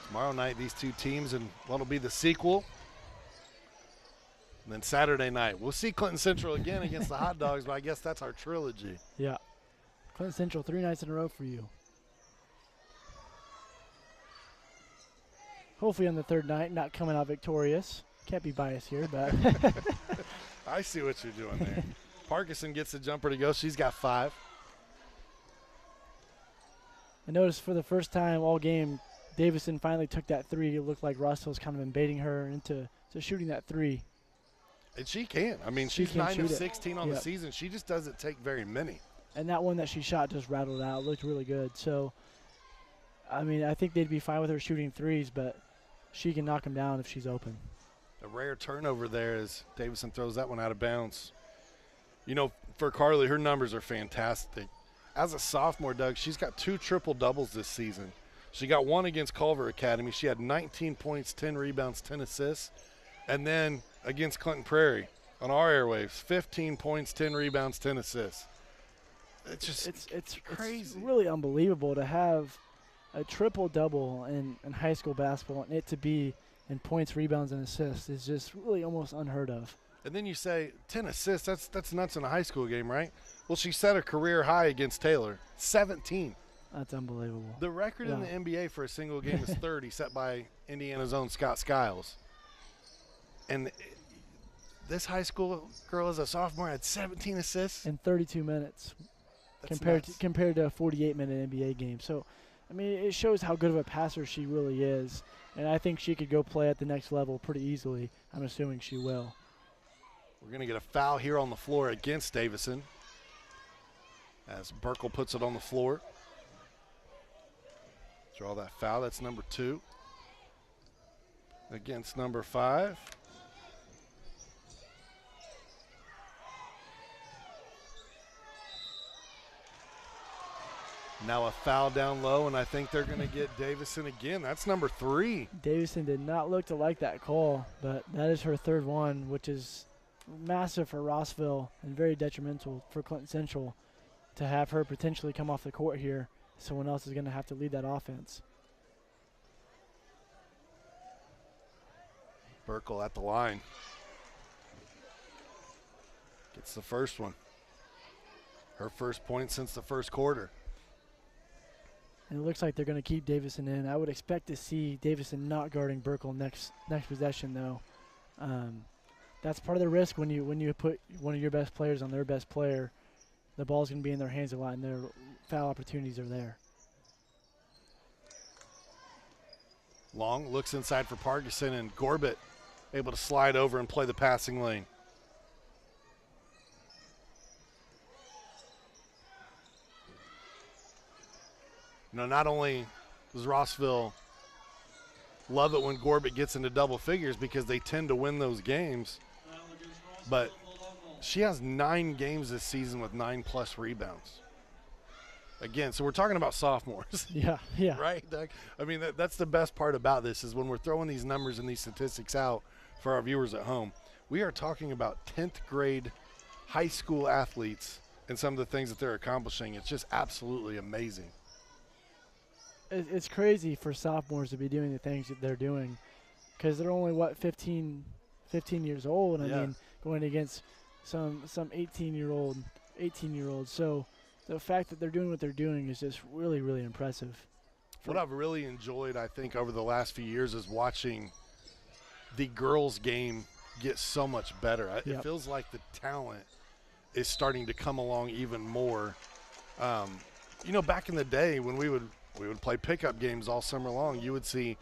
S2: Tomorrow night, these two teams, and what'll be the sequel. And then Saturday night, we'll see Clinton Central again against the Hot Dogs, but I guess that's our trilogy.
S1: Yeah. Clinton Central 3 nights in a row for you. Hopefully on the third night, not coming out victorious. Can't be biased here, but.
S2: I see what you're doing there. Parkinson gets the jumper to go. She's got 5.
S1: I noticed for the first time all game, Davison finally took that 3. It looked like Rossville's kind of invading her into shooting that 3.
S2: And she can. I mean, she's 9 of 16 on the season. She just doesn't take very many.
S1: And that one that she shot just rattled out. It looked really good. So, I mean, I think they'd be fine with her shooting threes, but she can knock them down if she's open.
S2: A rare turnover there as Davison throws that one out of bounds. You know, for Carly, her numbers are fantastic. As a sophomore, Doug, she's got 2 triple-doubles this season. She got one against Culver Academy. She had 19 points, 10 rebounds, 10 assists. And then against Clinton Prairie on our airwaves, 15 points, 10 rebounds, 10 assists. It's just it's crazy.
S1: It's really unbelievable to have a triple-double in high school basketball and it to be in points, rebounds, and assists is just really almost unheard of.
S2: And then you say 10 assists, that's nuts in a high school game, right? Well, she set a career high against Taylor, 17.
S1: That's unbelievable.
S2: The record in the NBA for a single game is 30, set by Indiana's own Scott Skiles. And this high school girl as a sophomore had 17 assists.
S1: In 32 minutes compared to a 48-minute NBA game. So, I mean, it shows how good of a passer she really is. And I think she could go play at the next level pretty easily. I'm assuming she will.
S2: We're going to get a foul here on the floor against Davison as Burkle puts it on the floor. Draw that foul. That's number 2 against number 5. Now a foul down low, and I think they're going to get Davison again. That's number 3.
S1: Davison did not look to like that call, but that is her 3rd one, which is massive for Rossville and very detrimental for Clinton Central to have her potentially come off the court here. Someone else is going to have to lead that offense.
S2: Burkle at the line. Gets the first one. Her first point since the first quarter.
S1: And it looks like they're going to keep Davison in. I would expect to see Davison not guarding Burkle next possession, though. That's part of the risk when you put one of your best players on their best player. The ball's going to be in their hands a lot, and their foul opportunities are there.
S2: Long looks inside for Parkinson, and Gorbett able to slide over and play the passing lane. You know, not only does Rossville love it when Gorbett gets into double figures because they tend to win those games, but she has 9 games this season with 9+ rebounds. Again, so we're talking about sophomores.
S1: Yeah.
S2: Right, Doug? I mean, that's the best part about this is when we're throwing these numbers and these statistics out for our viewers at home, we are talking about 10th grade high school athletes and some of the things that they're accomplishing. It's just absolutely amazing.
S1: It's crazy for sophomores to be doing the things that they're doing because they're only, 15 years old. I mean, going against some 18-year-olds. So the fact that they're doing what they're doing is just really, really impressive.
S2: What I've really enjoyed, I think, over the last few years is watching the girls' game get so much better. It feels like the talent is starting to come along even more. You know, back in the day when we would play pickup games all summer long, you would see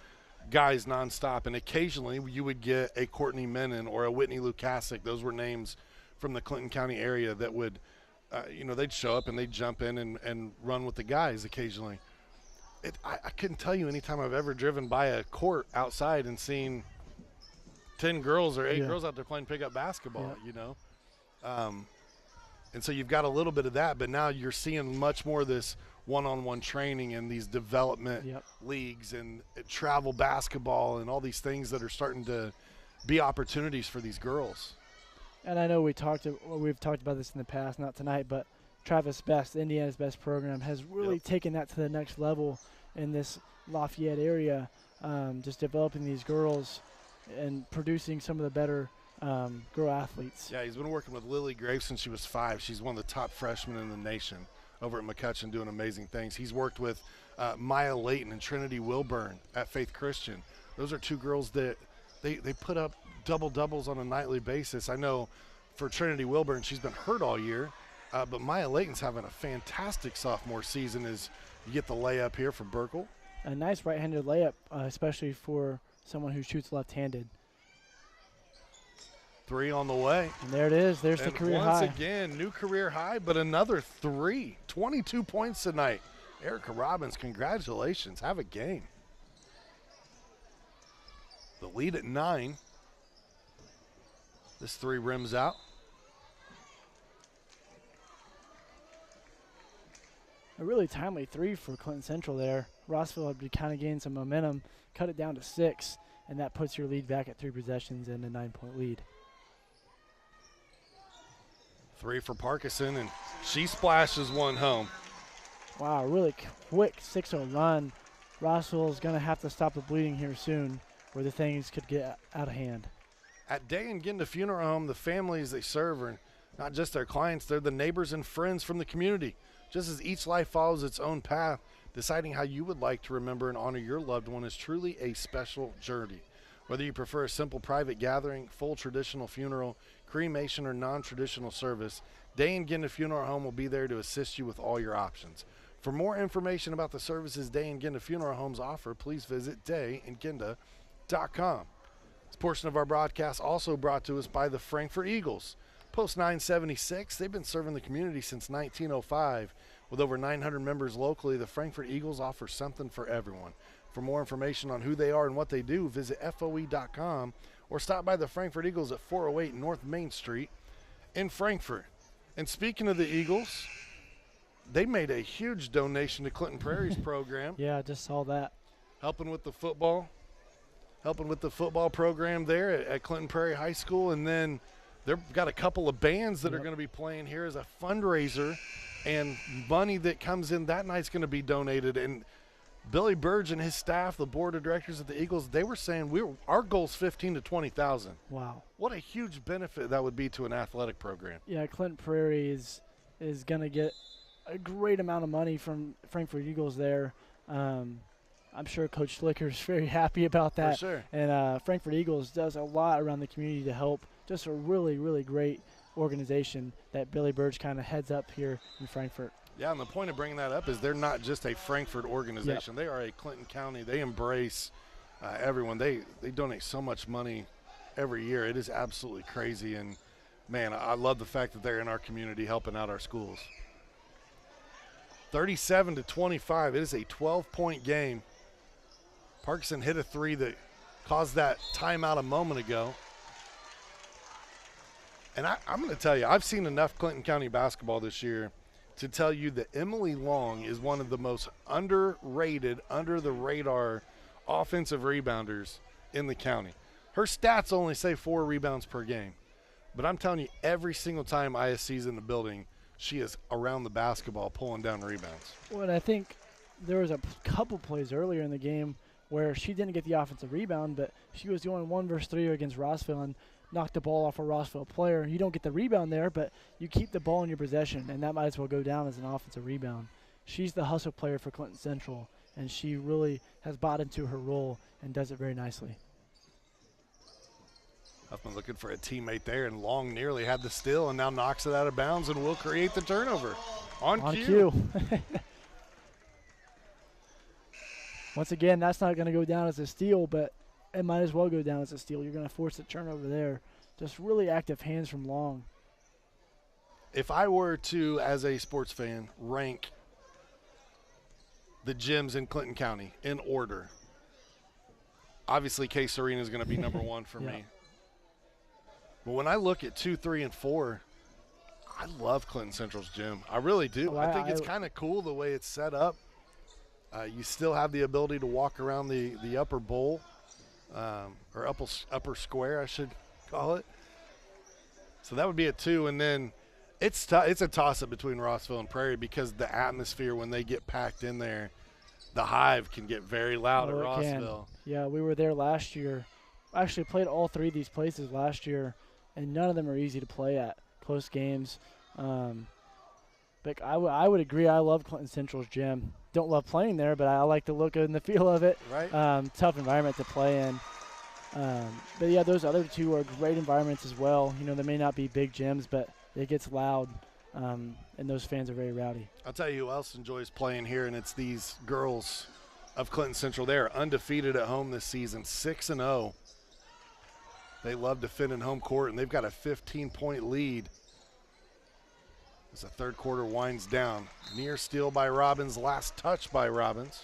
S2: guys nonstop, and occasionally you would get a Courtney Menon or a Whitney Lukasic. Those were names from the Clinton County area that would, they'd show up and they'd jump in and run with the guys occasionally. I couldn't tell you any time I've ever driven by a court outside and seen 10 girls or 8 girls out there playing pickup basketball, you know. And so you've got a little bit of that, but now you're seeing much more of this one-on-one training and these development leagues and travel basketball and all these things that are starting to be opportunities for these girls.
S1: And I know we've talked about this in the past, not tonight, but Travis Best, Indiana's best program, has really taken that to the next level in this Lafayette area, just developing these girls and producing some of the better girl athletes.
S2: Yeah, he's been working with Lily Graves since she was 5. She's one of the top freshmen in the nation over at McCutcheon doing amazing things. He's worked with Maya Layton and Trinity Wilburn at Faith Christian. Those are 2 girls that they put up double-doubles on a nightly basis. I know for Trinity Wilburn, she's been hurt all year, but Maya Layton's having a fantastic sophomore season as you get the layup here for Burkle.
S1: A nice right-handed layup, especially for someone who shoots left-handed.
S2: Three on the way.
S1: And there it is. There's the career high.
S2: Once again, new career high, but another three. 22 points tonight. Erica Robbins, congratulations. Have a game. The lead at 9. This three rims out.
S1: A really timely three for Clinton Central there. Rossville had kind of gained some momentum, cut it down to 6, and that puts your lead back at 3 possessions and a 9-point lead.
S2: Three for Parkinson, and she splashes one home.
S1: Wow, really quick 6-0 run. Rossville is going to have to stop the bleeding here soon, or the things could get out of hand.
S2: At Day and Ginda Funeral Home, the families they serve are not just their clients, they're the neighbors and friends from the community. Just as each life follows its own path, deciding how you would like to remember and honor your loved one is truly a special journey. Whether you prefer a simple private gathering, full traditional funeral, cremation, or non-traditional service, Day and Ginda Funeral Home will be there to assist you with all your options. For more information about the services Day and Ginda Funeral Homes offer, please visit dayandginda.com. This portion of our broadcast also brought to us by the Frankfort Eagles. Post 976, they've been serving the community since 1905. With over 900 members locally, the Frankfort Eagles offer something for everyone. For more information on who they are and what they do, visit FOE.com or stop by the Frankfort Eagles at 408 North Main Street in Frankfort. And speaking of the Eagles, they made a huge donation to Clinton Prairie's program.
S1: Yeah, I just saw that.
S2: Helping with the football program there at Clinton Prairie High School. And then they've got a couple of bands that are going to be playing here as a fundraiser, and money that comes in that night's going to be donated. And Billy Burge and his staff, the board of directors of the Eagles, they were saying our goal's $15,000 to $20,000.
S1: Wow.
S2: What a huge benefit that would be to an athletic program.
S1: Yeah, Clinton Prairie is going to get a great amount of money from Frankfort Eagles there. I'm sure Coach Slicker is very happy about that.
S2: For sure.
S1: And Frankfort Eagles does a lot around the community to help. Just a really, really great organization that Billy Burge kind of heads up here in Frankfort.
S2: Yeah, and the point of bringing that up is they're not just a Frankfort organization. Yep. They are a Clinton County. They embrace everyone. They donate so much money every year. It is absolutely crazy. And, man, I love the fact that they're in our community helping out our schools. 37-25. It is a 12-point game. Parkinson hit a three that caused that timeout a moment ago. And I'm going to tell you, I've seen enough Clinton County basketball this year to tell you that Emily Long is one of the most underrated, under-the-radar offensive rebounders in the county. Her stats only say 4 rebounds per game. But I'm telling you, every single time ISC's in the building, she is around the basketball pulling down rebounds.
S1: Well, and I think there was a couple plays earlier in the game where she didn't get the offensive rebound, but she was doing 1 versus 3 against Rossville and knocked the ball off a Rossville player. You don't get the rebound there, but you keep the ball in your possession, and that might as well go down as an offensive rebound. She's the hustle player for Clinton Central, and she really has bought into her role and does it very nicely.
S2: Huffman looking for a teammate there, and Long nearly had the steal and now knocks it out of bounds and will create the turnover. On cue.
S1: Once again, that's not going to go down as a steal, but it might as well go down as a steal. You're going to force a turnover there. Just really active hands from Long.
S2: If I were to, as a sports fan, rank the gyms in Clinton County in order, obviously Case Arena is going to be number 1 for me. But when I look at 2, 3, and 4, I love Clinton Central's gym. I really do. I think it's kind of cool the way it's set up. You still have the ability to walk around the upper bowl, or upper square, I should call it. So that would be a 2. And then it's a toss-up between Rossville and Prairie because the atmosphere when they get packed in there, the hive can get very loud at Rossville.
S1: Yeah, we were there last year. I actually played all 3 of these places last year, and none of them are easy to play at. Close games. But I would agree. I love Clinton Central's gym. Don't love playing there, but I like the look and the feel of it.
S2: Right.
S1: Tough environment to play in. But, yeah, those other 2 are great environments as well. You know, they may not be big gyms, but it gets loud, and those fans are very rowdy.
S2: I'll tell you who else enjoys playing here, and it's these girls of Clinton Central. They are undefeated at home this season, 6-0. They love defending home court, and they've got a 15-point lead as the third quarter winds down. Near steal by Robbins, last touch by Robbins.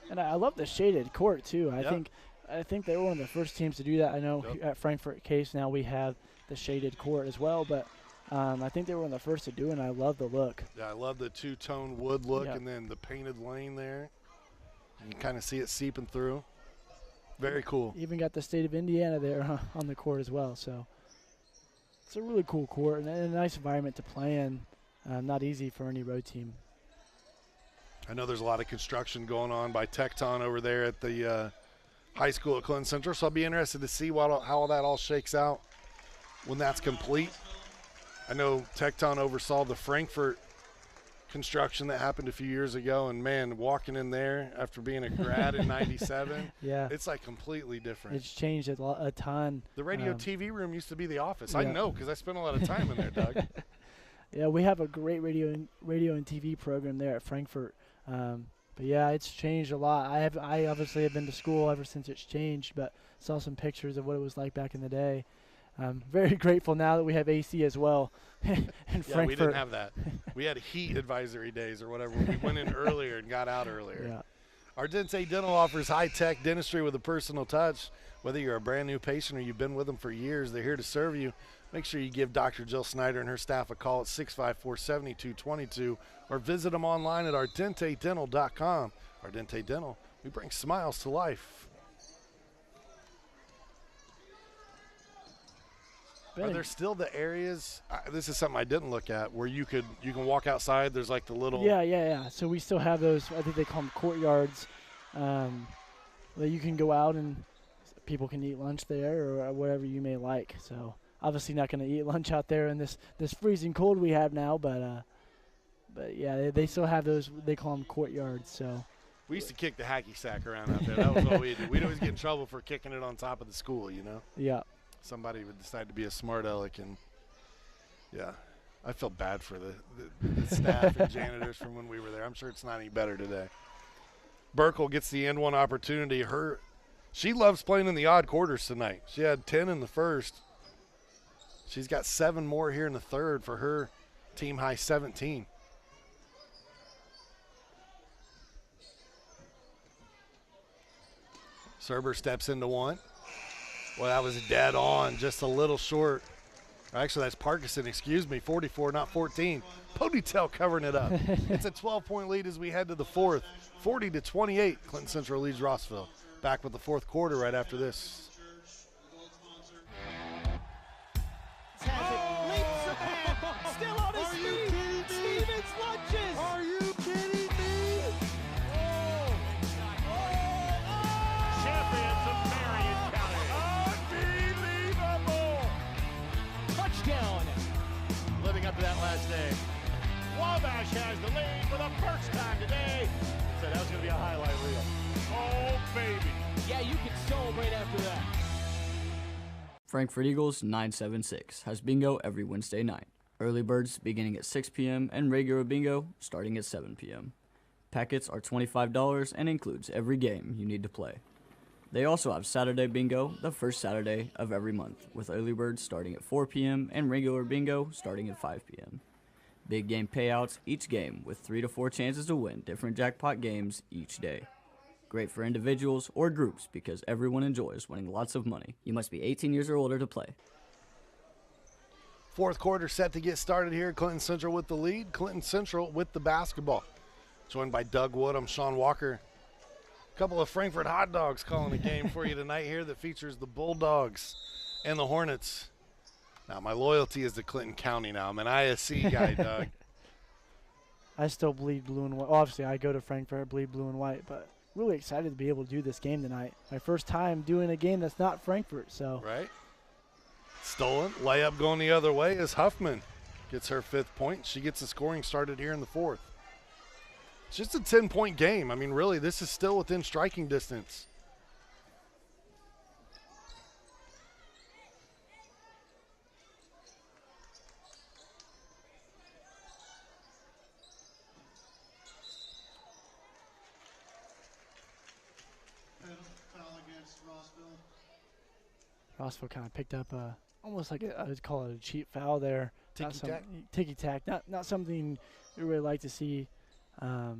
S1: And I love the shaded court too. I think they were one of the first teams to do that. I know at Frankfurt Case now we have the shaded court as well, but I think they were one of the first to do it, and I love the look.
S2: Yeah, I love the two-tone wood look and then the painted lane there. You can kind of see it seeping through. Very cool.
S1: Even got the state of Indiana there on the court as well. So it's a really cool court and a nice environment to play in. Not easy for any road team.
S2: I know there's a lot of construction going on by Tecton over there at the high school at Clinton Central, so I'll be interested to see how that all shakes out when that's complete. I know Tecton oversaw the Frankfurt construction that happened a few years ago, and man, walking in there after being a grad in '97, it's like completely different.
S1: It's changed a ton.
S2: The radio TV room used to be the office. I know because I spent a lot of time in there, Doug.
S1: Yeah, we have a great radio and TV program there at Frankfurt. But yeah, it's changed a lot. I obviously have been to school ever since it's changed, but saw some pictures of what it was like back in the day. I'm very grateful now that we have AC as well. in Frankfurt.
S2: We didn't have that. We had heat advisory days or whatever. We went in earlier and got out earlier.
S1: Yeah.
S2: Ardente Dental offers high-tech dentistry with a personal touch. Whether you're a brand new patient or you've been with them for years, they're here to serve you. Make sure you give Dr. Jill Snyder and her staff a call at 654-7222 or visit them online at ardentedental.com. Ardente Dental, we bring smiles to life. Are there still the areas, this is something I didn't look at, where you can walk outside, there's like the little...
S1: Yeah. So we still have those, I think they call them courtyards, that you can go out and people can eat lunch there or whatever you may like. So obviously not going to eat lunch out there in this freezing cold we have now, but yeah, they still have those, they call them courtyards. So
S2: we used to kick the hacky sack around out there. That was all we did. We'd always get in trouble for kicking it on top of the school, you know?
S1: Yeah.
S2: Somebody would decide to be a smart aleck, and yeah, I felt bad for the staff and janitors from when we were there. I'm sure it's not any better today. Burkle gets the end one opportunity. She loves playing in the odd quarters tonight. She had 10 in the first. She's got 7 more here in the third for her team high 17. Serber steps into one. Well, that was dead on, just a little short. Actually, that's Parkinson, 44, not 14. Ponytail covering it up. It's a 12-point lead as we head to the fourth. 40-28, Clinton Central leads Rossville. Back with the fourth quarter right after this.
S6: Still on his feet. Stevens lunges. Are you kidding me?
S10: Champions of Marion County. Unbelievable.
S6: Touchdown.
S10: Living up to that last day. Wabash has the lead for the first time today. So that was going to be a highlight reel. Oh, baby.
S6: Yeah, you can celebrate after that.
S5: Frankfurt Eagles 976 has bingo every Wednesday night. Early birds beginning at 6 p.m. and regular bingo starting at 7 p.m. Packets are $25 and includes every game you need to play. They also have Saturday bingo the first Saturday of every month, with early birds starting at 4 p.m. and regular bingo starting at 5 p.m. Big game payouts each game with 3 to 4 chances to win different jackpot games each day. Great for individuals or groups because everyone enjoys winning lots of money. You must be 18 years or older to play.
S2: Fourth quarter set to get started here. Clinton Central with the lead. Clinton Central with the basketball. Joined by Doug Wood, I'm Sean Walker. A couple of Frankfurt hot dogs calling a game for you tonight here that features the Bulldogs and the Hornets. Now, my loyalty is to Clinton County now. I'm an IHSAA guy, Doug.
S1: I still bleed blue and white. Obviously, I go to Frankfurt, bleed blue and white, but really excited to be able to do this game tonight. My first time doing a game that's not Frankfurt, so.
S2: Right. Stolen. Layup going the other way as Huffman gets her 5th point. She gets the scoring started here in the 4th. It's just a 10-point game. I mean, really, this is still within striking distance.
S13: Foul against Rossville.
S1: Rossville kind of picked up almost like I would call it a cheap foul there.
S2: Ticky-tack?
S1: Ticky-tack. Not something we really like to see. But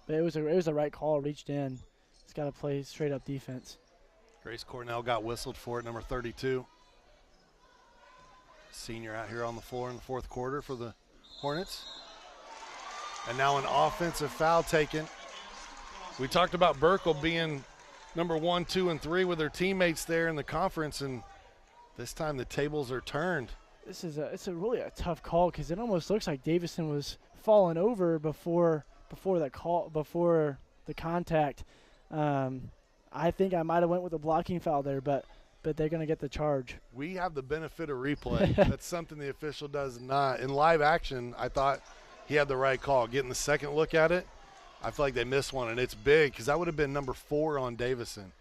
S1: it was the right call. Reached in. It's got to play straight up defense.
S2: Grace Cornell got whistled for it, number 32. Senior out here on the floor in the fourth quarter for the Hornets. And now an offensive foul taken. We talked about Burkle being number 1, 2, and 3 with their teammates there in the conference, and this time the tables are turned.
S1: It's a really a tough call because it almost looks like Davison was falling over before the contact. I think I might have went with a blocking foul there, but they're going to get the charge.
S2: We have the benefit of replay. That's something the official does not. In live action, I thought he had the right call. Getting the second look at it, I feel like they missed one, and it's big because that would have been number 4 on Davison.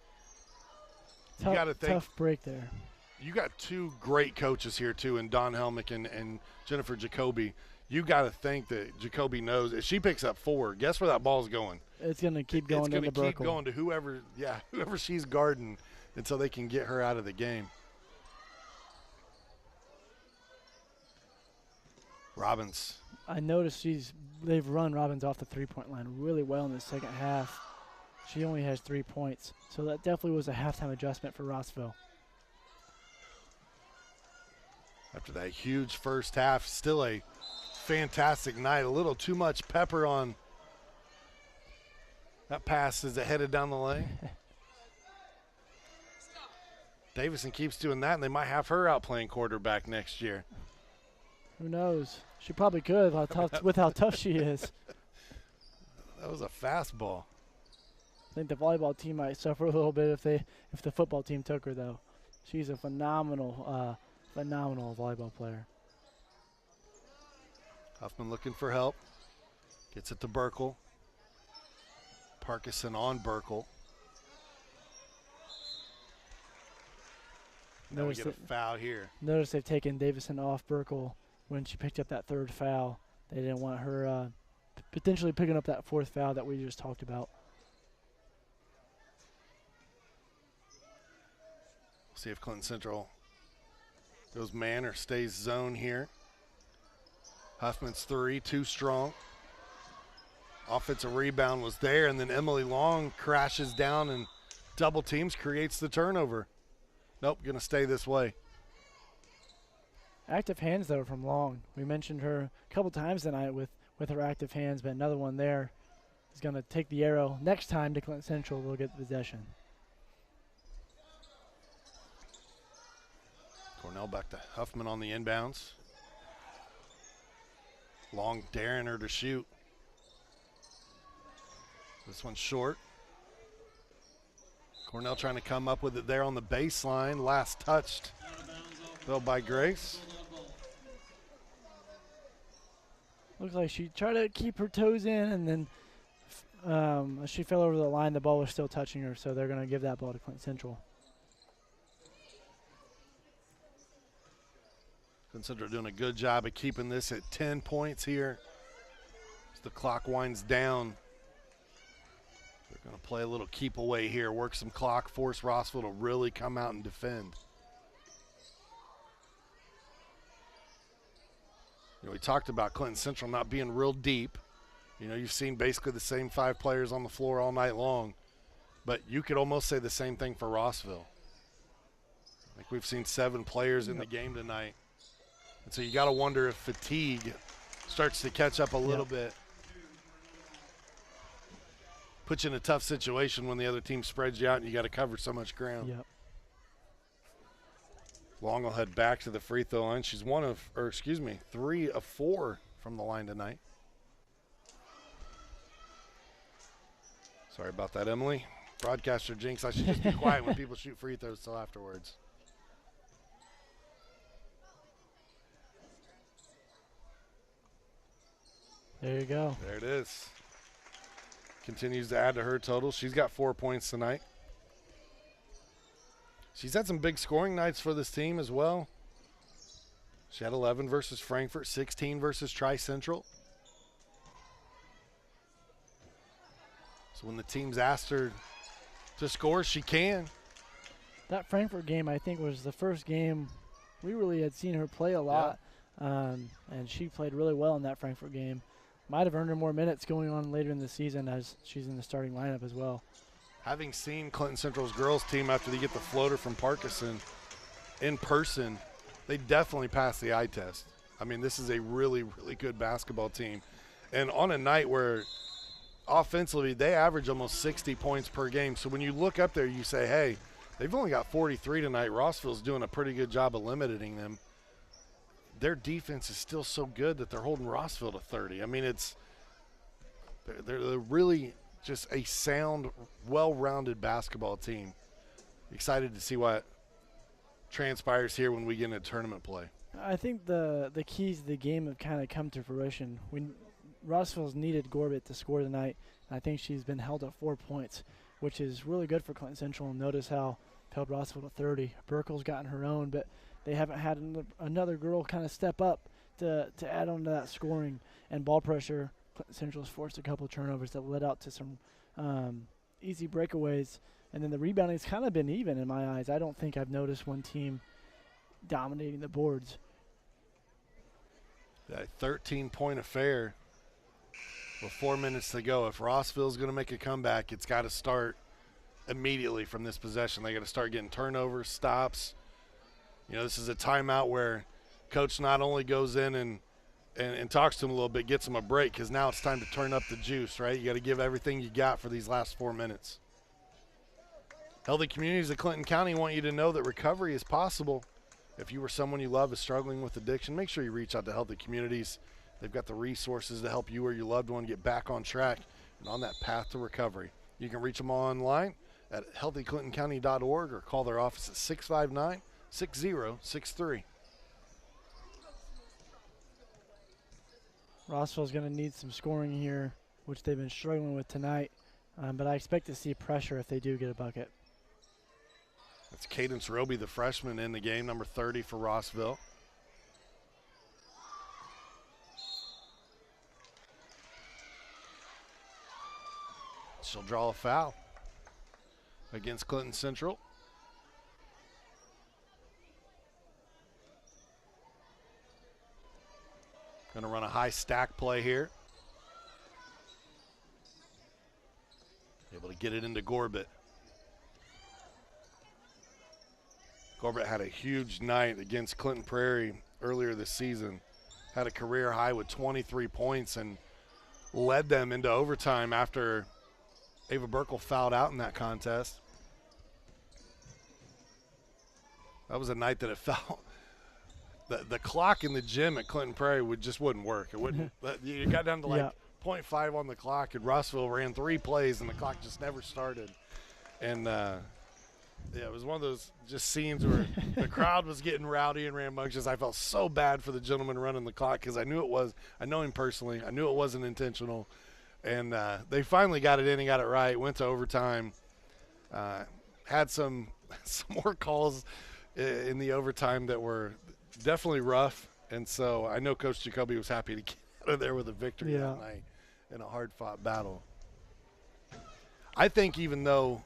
S2: You got to think.
S1: Tough break there.
S2: You got 2 great coaches here, too, in Don Helmick and Jennifer Jacoby. You got to think that Jacoby knows if she picks up 4, guess where that ball's going?
S1: It's going to keep going into Burkle. It's going to keep
S2: going to whoever she's guarding until they can get her out of the game. Robbins.
S1: I noticed they've run Robbins off the three-point line really well in the second half. She only has 3 points, so that definitely was a halftime adjustment for Rossville.
S2: After that huge first half, still a fantastic night. A little too much pepper on that pass as it headed down the lane. Davison keeps doing that, and they might have her out playing quarterback next year.
S1: Who knows? She probably could with how tough she is.
S2: That was a fastball.
S1: I think the volleyball team might suffer a little bit if the football team took her, though. She's a phenomenal volleyball player.
S2: Huffman looking for help. Gets it to Burkle. Parkinson on Burkle. Now we get a foul here.
S1: Notice they've taken Davison off Burkle when she picked up that third foul. They didn't want her potentially picking up that fourth foul that we just talked about.
S2: We'll see if Clinton Central goes man or stays zone here. Huffman's 3, too strong. Offensive rebound was there, and then Emily Long crashes down and double teams, creates the turnover. Nope, going to stay this way.
S1: Active hands, though, from Long. We mentioned her a couple times tonight with her active hands, but another one there is going to take the arrow. Next time to Clinton Central, they'll get the possession.
S2: Cornell back to Huffman on the inbounds. Long daring her to shoot. This one's short. Cornell trying to come up with it there on the baseline. Last touched, though, by Grace.
S1: Looks like she tried to keep her toes in, and then as she fell over the line, the ball was still touching her, so they're going to give that ball to Clinton Central.
S2: Clinton Central doing a good job of keeping this at 10 points here as the clock winds down. They're going to play a little keep away here, work some clock, force Rossville to really come out and defend. You know, we talked about Clinton Central not being real deep. You know, you've seen basically the same 5 players on the floor all night long, but you could almost say the same thing for Rossville. Like we've seen 7 players in the game tonight. And so you got to wonder if fatigue starts to catch up a little bit. Puts you in a tough situation when the other team spreads you out and you got to cover so much ground.
S1: Yep.
S2: Long will head back to the free throw line. She's 3 of 4 from the line tonight. Sorry about that, Emily. Broadcaster jinx. I should just be quiet when people shoot free throws till afterwards.
S1: There you go.
S2: There it is. Continues to add to her total. She's got 4 points tonight. She's had some big scoring nights for this team as well. She had 11 versus Frankfort, 16 versus Tri-Central. So when the team's asked her to score, she can.
S1: That Frankfurt game, I think, was the first game we really had seen her play a lot. And she played really well in that Frankfurt game. Might have earned her more minutes going on later in the season as she's in the starting lineup as well.
S2: Having seen Clinton Central's girls team after they get the floater from Parkinson in person, they definitely passed the eye test. I mean, this is a really, really good basketball team. And on a night where offensively they average almost 60 points per game. So when you look up there, you say, hey, they've only got 43 tonight. Rossville's doing a pretty good job of limiting them. Their defense is still so good that they're holding Rossville to 30. I mean, they're really just a sound, well-rounded basketball team. Excited to see what transpires here when we get into tournament play.
S1: I think the keys to the game have kind of come to fruition. Rossville's needed Gorbett to score tonight, and I think she's been held at 4 points, which is really good for Clinton Central. Notice how held Rossville to 30. Burkle's gotten her own, but they haven't had another girl kind of step up to add on to that scoring and ball pressure. Clinton Central's forced a couple turnovers that led out to some easy breakaways, and then the rebounding's kind of been even in my eyes. I don't think I've noticed one team dominating the boards.
S2: That 13-point affair with 4 minutes to go. If Rossville's going to make a comeback, it's got to start immediately from this possession. They got to start getting turnovers, stops. You know, this is a timeout where coach not only goes in and talks to him a little bit, gets him a break, because now it's time to turn up the juice, right? You got to give everything you got for these last 4 minutes. Healthy Communities of Clinton County want you to know that recovery is possible. If you or someone you love is struggling with addiction, make sure you reach out to Healthy Communities. They've got the resources to help you or your loved one get back on track and on that path to recovery. You can reach them online at healthyclintoncounty.org or call their office at 659-6063.
S1: Rossville's going to need some scoring here, which they've been struggling with tonight, but I expect to see pressure if they do get a bucket.
S2: That's Cadence Roby, the freshman in the game, number 30 for Rossville. She'll draw a foul against Clinton Central. Going to run a high stack play here. Able to get it into Gorbett. Gorbett had a huge night against Clinton Prairie earlier this season. Had a career high with 23 points and led them into overtime after Ava Burkle fouled out in that contest. That was a night that it felt the clock in the gym at Clinton Prairie wouldn't work. It wouldn't. You got down to like 0.5 on the clock, and Rossville ran 3 plays, and the clock just never started. And it was one of those just scenes where the crowd was getting rowdy and rambunctious. I felt so bad for the gentleman running the clock because I know him personally. I knew it wasn't intentional. And they finally got it in and got it right, went to overtime. Had some more calls in the overtime that were definitely rough. And so I know Coach Jacoby was happy to get out of there with a victory that night in a hard-fought battle. I think even though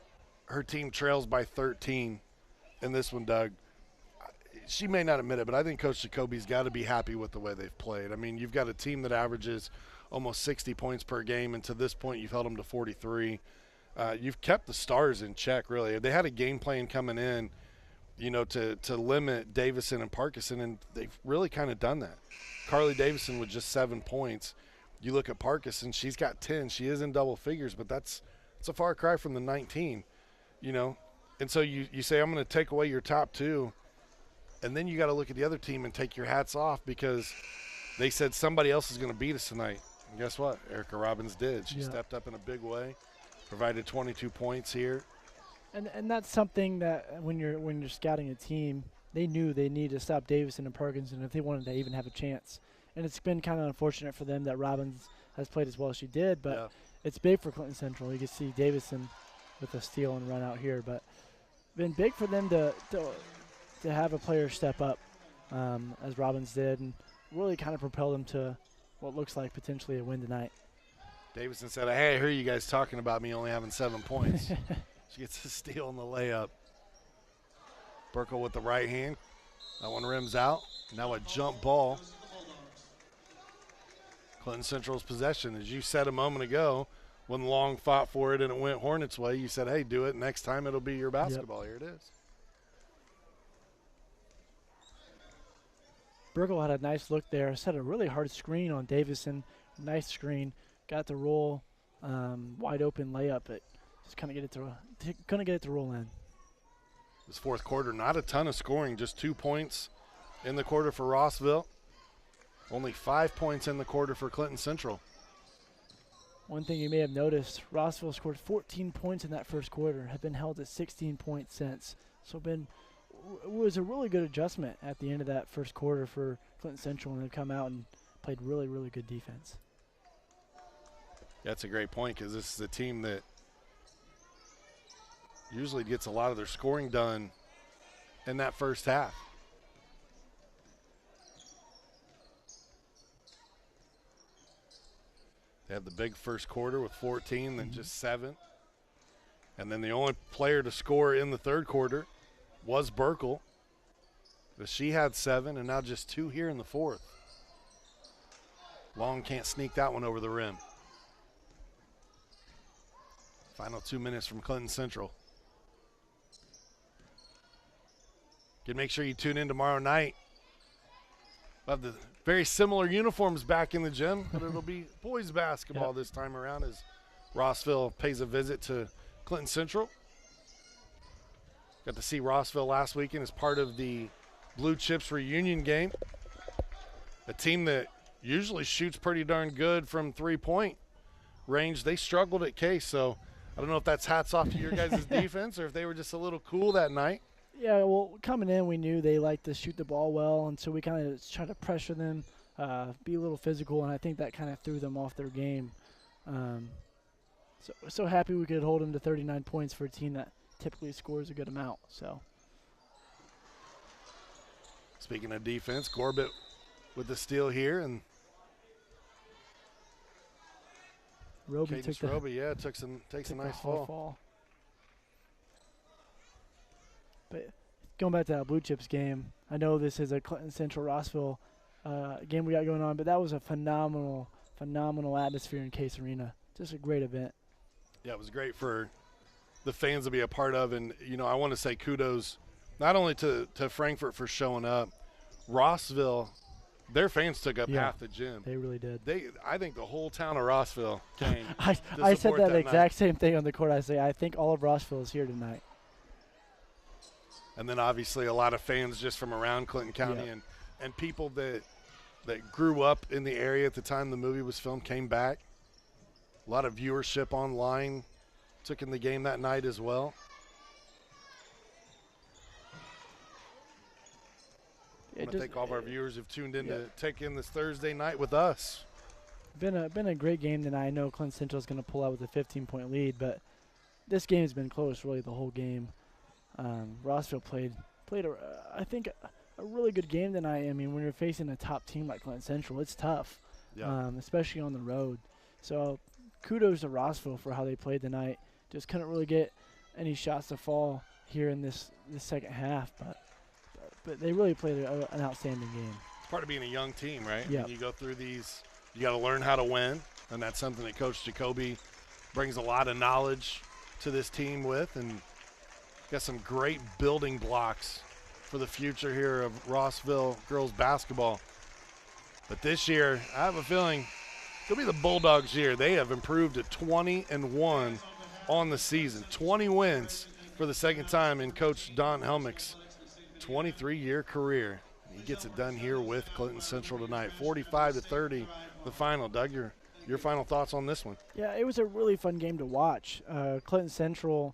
S2: her team trails by 13 in this one, Doug, she may not admit it, but I think Coach Jacoby's got to be happy with the way they've played. I mean, you've got a team that averages almost 60 points per game, and to this point you've held them to 43. You've kept the stars in check, really. They had a game plan coming in, you know, to limit Davison and Parkinson, and they've really kind of done that. Carly Davison with just 7 points. You look at Parkinson, she's got 10. She is in double figures, but it's a far cry from the 19, you know. And so you say, I'm going to take away your top two, and then you got to look at the other team and take your hats off because they said somebody else is going to beat us tonight. And guess what? Erica Robbins did. She stepped up in a big way, provided 22 points here.
S1: And that's something that when you're scouting a team, they knew they needed to stop Davison and Parkinson if they wanted to even have a chance. And it's been kind of unfortunate for them that Robbins has played as well as she did, but it's big for Clinton Central. You can see Davison with a steal and run out here, but been big for them to have a player step up as Robbins did and really kind of propel them to what looks like potentially a win tonight.
S2: Davison said, hey, I hear you guys talking about me only having 7 points. She gets a steal in the layup. Burkle with the right hand. That one rims out. Now a jump ball. Clinton Central's possession. As you said a moment ago, when Long fought for it and it went Hornets' way, you said, hey, do it. Next time it'll be your basketball. Here it is.
S1: Burkle had a nice look there. Set a really hard screen on Davison. Nice screen. Got the roll. Wide open layup, but just couldn't get it to roll in.
S2: This fourth quarter, not a ton of scoring, just 2 points in the quarter for Rossville. Only 5 points in the quarter for Clinton Central.
S1: One thing you may have noticed, Rossville scored 14 points in that first quarter, have been held at 16 points since. So it was a really good adjustment at the end of that first quarter for Clinton Central, and they've come out and played really, really good defense.
S2: That's a great point, because this is a team that usually gets a lot of their scoring done in that first half. They had the big first quarter with 14, then just 7. And then the only player to score in the third quarter was Burkle. But she had 7, and now just 2 here in the fourth. Long can't sneak that one over the rim. Final 2 minutes from Clinton Central. Again, make sure you tune in tomorrow night. We'll have the very similar uniforms back in the gym, but it'll be boys basketball this time around as Rossville pays a visit to Clinton Central. Got to see Rossville last weekend as part of the Blue Chips reunion game. A team that usually shoots pretty darn good from three-point range. They struggled at Case, so I don't know if that's hats off to your guys' defense or if they were just a little cool that night.
S1: Yeah, well, coming in, we knew they liked to shoot the ball well, and so we kind of tried to pressure them, be a little physical, and I think that kind of threw them off their game. So happy we could hold them to 39 points for a team that typically scores a good amount. So,
S2: speaking of defense, Gorbett with the steal here, and
S1: Roby takes
S2: a nice fall.
S1: But going back to that Blue Chips game, I know this is a Clinton Central Rossville game we got going on, but that was a phenomenal atmosphere in Case Arena. Just a great event.
S2: Yeah, it was great for the fans to be a part of, and I want to say kudos not only to Frankfort for showing up. Rossville, their fans took up half the gym.
S1: They really did.
S2: I think the whole town of Rossville came.
S1: I said that exact same thing on the court. I think all of Rossville is here tonight.
S2: And then obviously a lot of fans just from around Clinton County and people that grew up in the area at the time the movie was filmed came back. A lot of viewership online took in the game that night as well. I want to thank all of our viewers who've tuned in to take in this Thursday night with us.
S1: Been a great game tonight. I know Clinton Central is going to pull out with a 15-point lead, but this game has been close really the whole game. Rossville played I think a really good game tonight. I mean, when you're facing a top team like Clinton Central, it's tough, especially on the road. So kudos to Rossville for how they played tonight. Just couldn't really get any shots to fall here in this second half, but they really played an outstanding game.
S2: It's part of being a young team, right?
S1: Yeah.
S2: You go through these, you got to learn how to win, and that's something that Coach Jacoby brings a lot of knowledge to this team with, and got some great building blocks for the future here of Rossville girls basketball. But this year, I have a feeling it'll be the Bulldogs' year. They have improved to 20-1 on the season. 20 wins for the second time in Coach Don Helmick's 23-year career. He gets it done here with Clinton Central tonight. 45-30, the final. Doug, your final thoughts on this one?
S1: Yeah, it was a really fun game to watch. Clinton Central,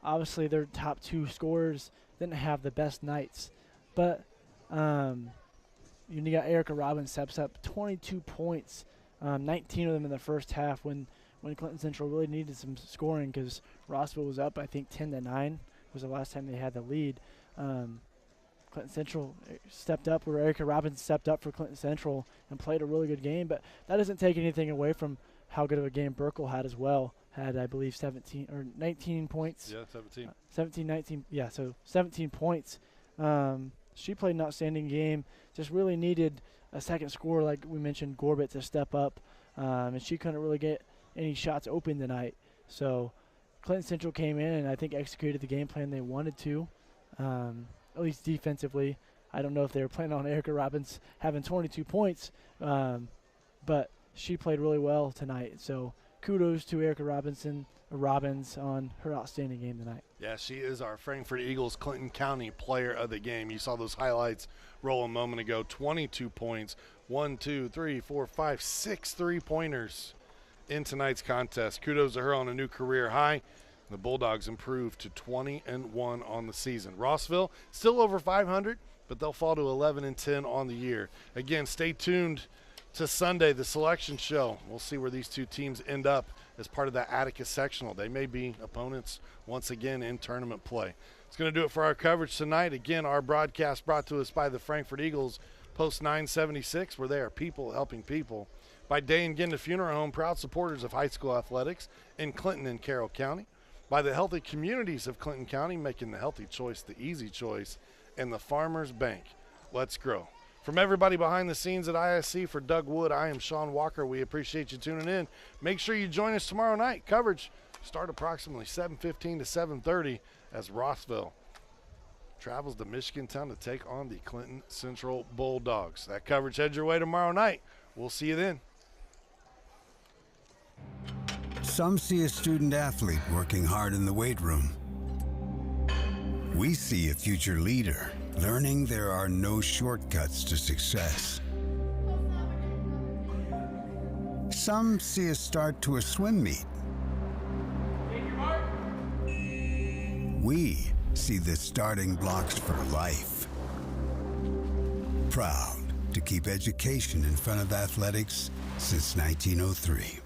S1: obviously their top 2 scorers didn't have the best nights, but you got Erica Robbins steps up 22 points, 19 of them in the first half when Clinton Central really needed some scoring because Rossville was up, I think 10-9 was the last time they had the lead. Clinton Central stepped up, or Erica Robbins stepped up for Clinton Central and played a really good game, but that doesn't take anything away from how good of a game Burkle had as well. Had, I believe, 17 or 19 points.
S2: Yeah, 17.
S1: 17, 19. Yeah, so 17 points. She played an outstanding game. Just really needed a second scorer, like we mentioned, Gorbett, to step up. And she couldn't really get any shots open tonight. So Clinton Central came in and I think executed the game plan they wanted to, at least defensively. I don't know if they were planning on Erica Robbins having 22 points, but she played really well tonight. So kudos to Erica Robbins on her outstanding game tonight.
S2: Yeah, she is our Frankfort Eagles Clinton County player of the game. You saw those highlights roll a moment ago. 22 points, 1, 2, 3, 4, 5, 6 3-pointers in tonight's contest. Kudos to her on a new career high. The Bulldogs improved to 20-1 on the season. Rossville still over 500, but they'll fall to 11-10 on the year. Again, stay tuned to Sunday, the selection show. We'll see where these two teams end up as part of that Atticus sectional. They may be opponents once again in tournament play. It's going to do it for our coverage tonight. Again, our broadcast brought to us by the Frankfort Eagles, Post 976, where they are people helping people. By Day and Ginda Funeral Home, proud supporters of high school athletics in Clinton and Carroll County. By the healthy communities of Clinton County, making the healthy choice the easy choice. And the Farmers Bank. Let's grow. From everybody behind the scenes at ISC, for Doug Wood, I am Sean Walker. We appreciate you tuning in. Make sure you join us tomorrow night. Coverage start approximately 7:15 to 7:30 as Rossville travels to Michigantown to take on the Clinton Central Bulldogs. That coverage heads your way tomorrow night. We'll see you then.
S8: Some see a student athlete working hard in the weight room. We see a future leader learning there are no shortcuts to success. Some see a start to a swim meet. We see the starting blocks for life. Proud to keep education in front of athletics since 1903.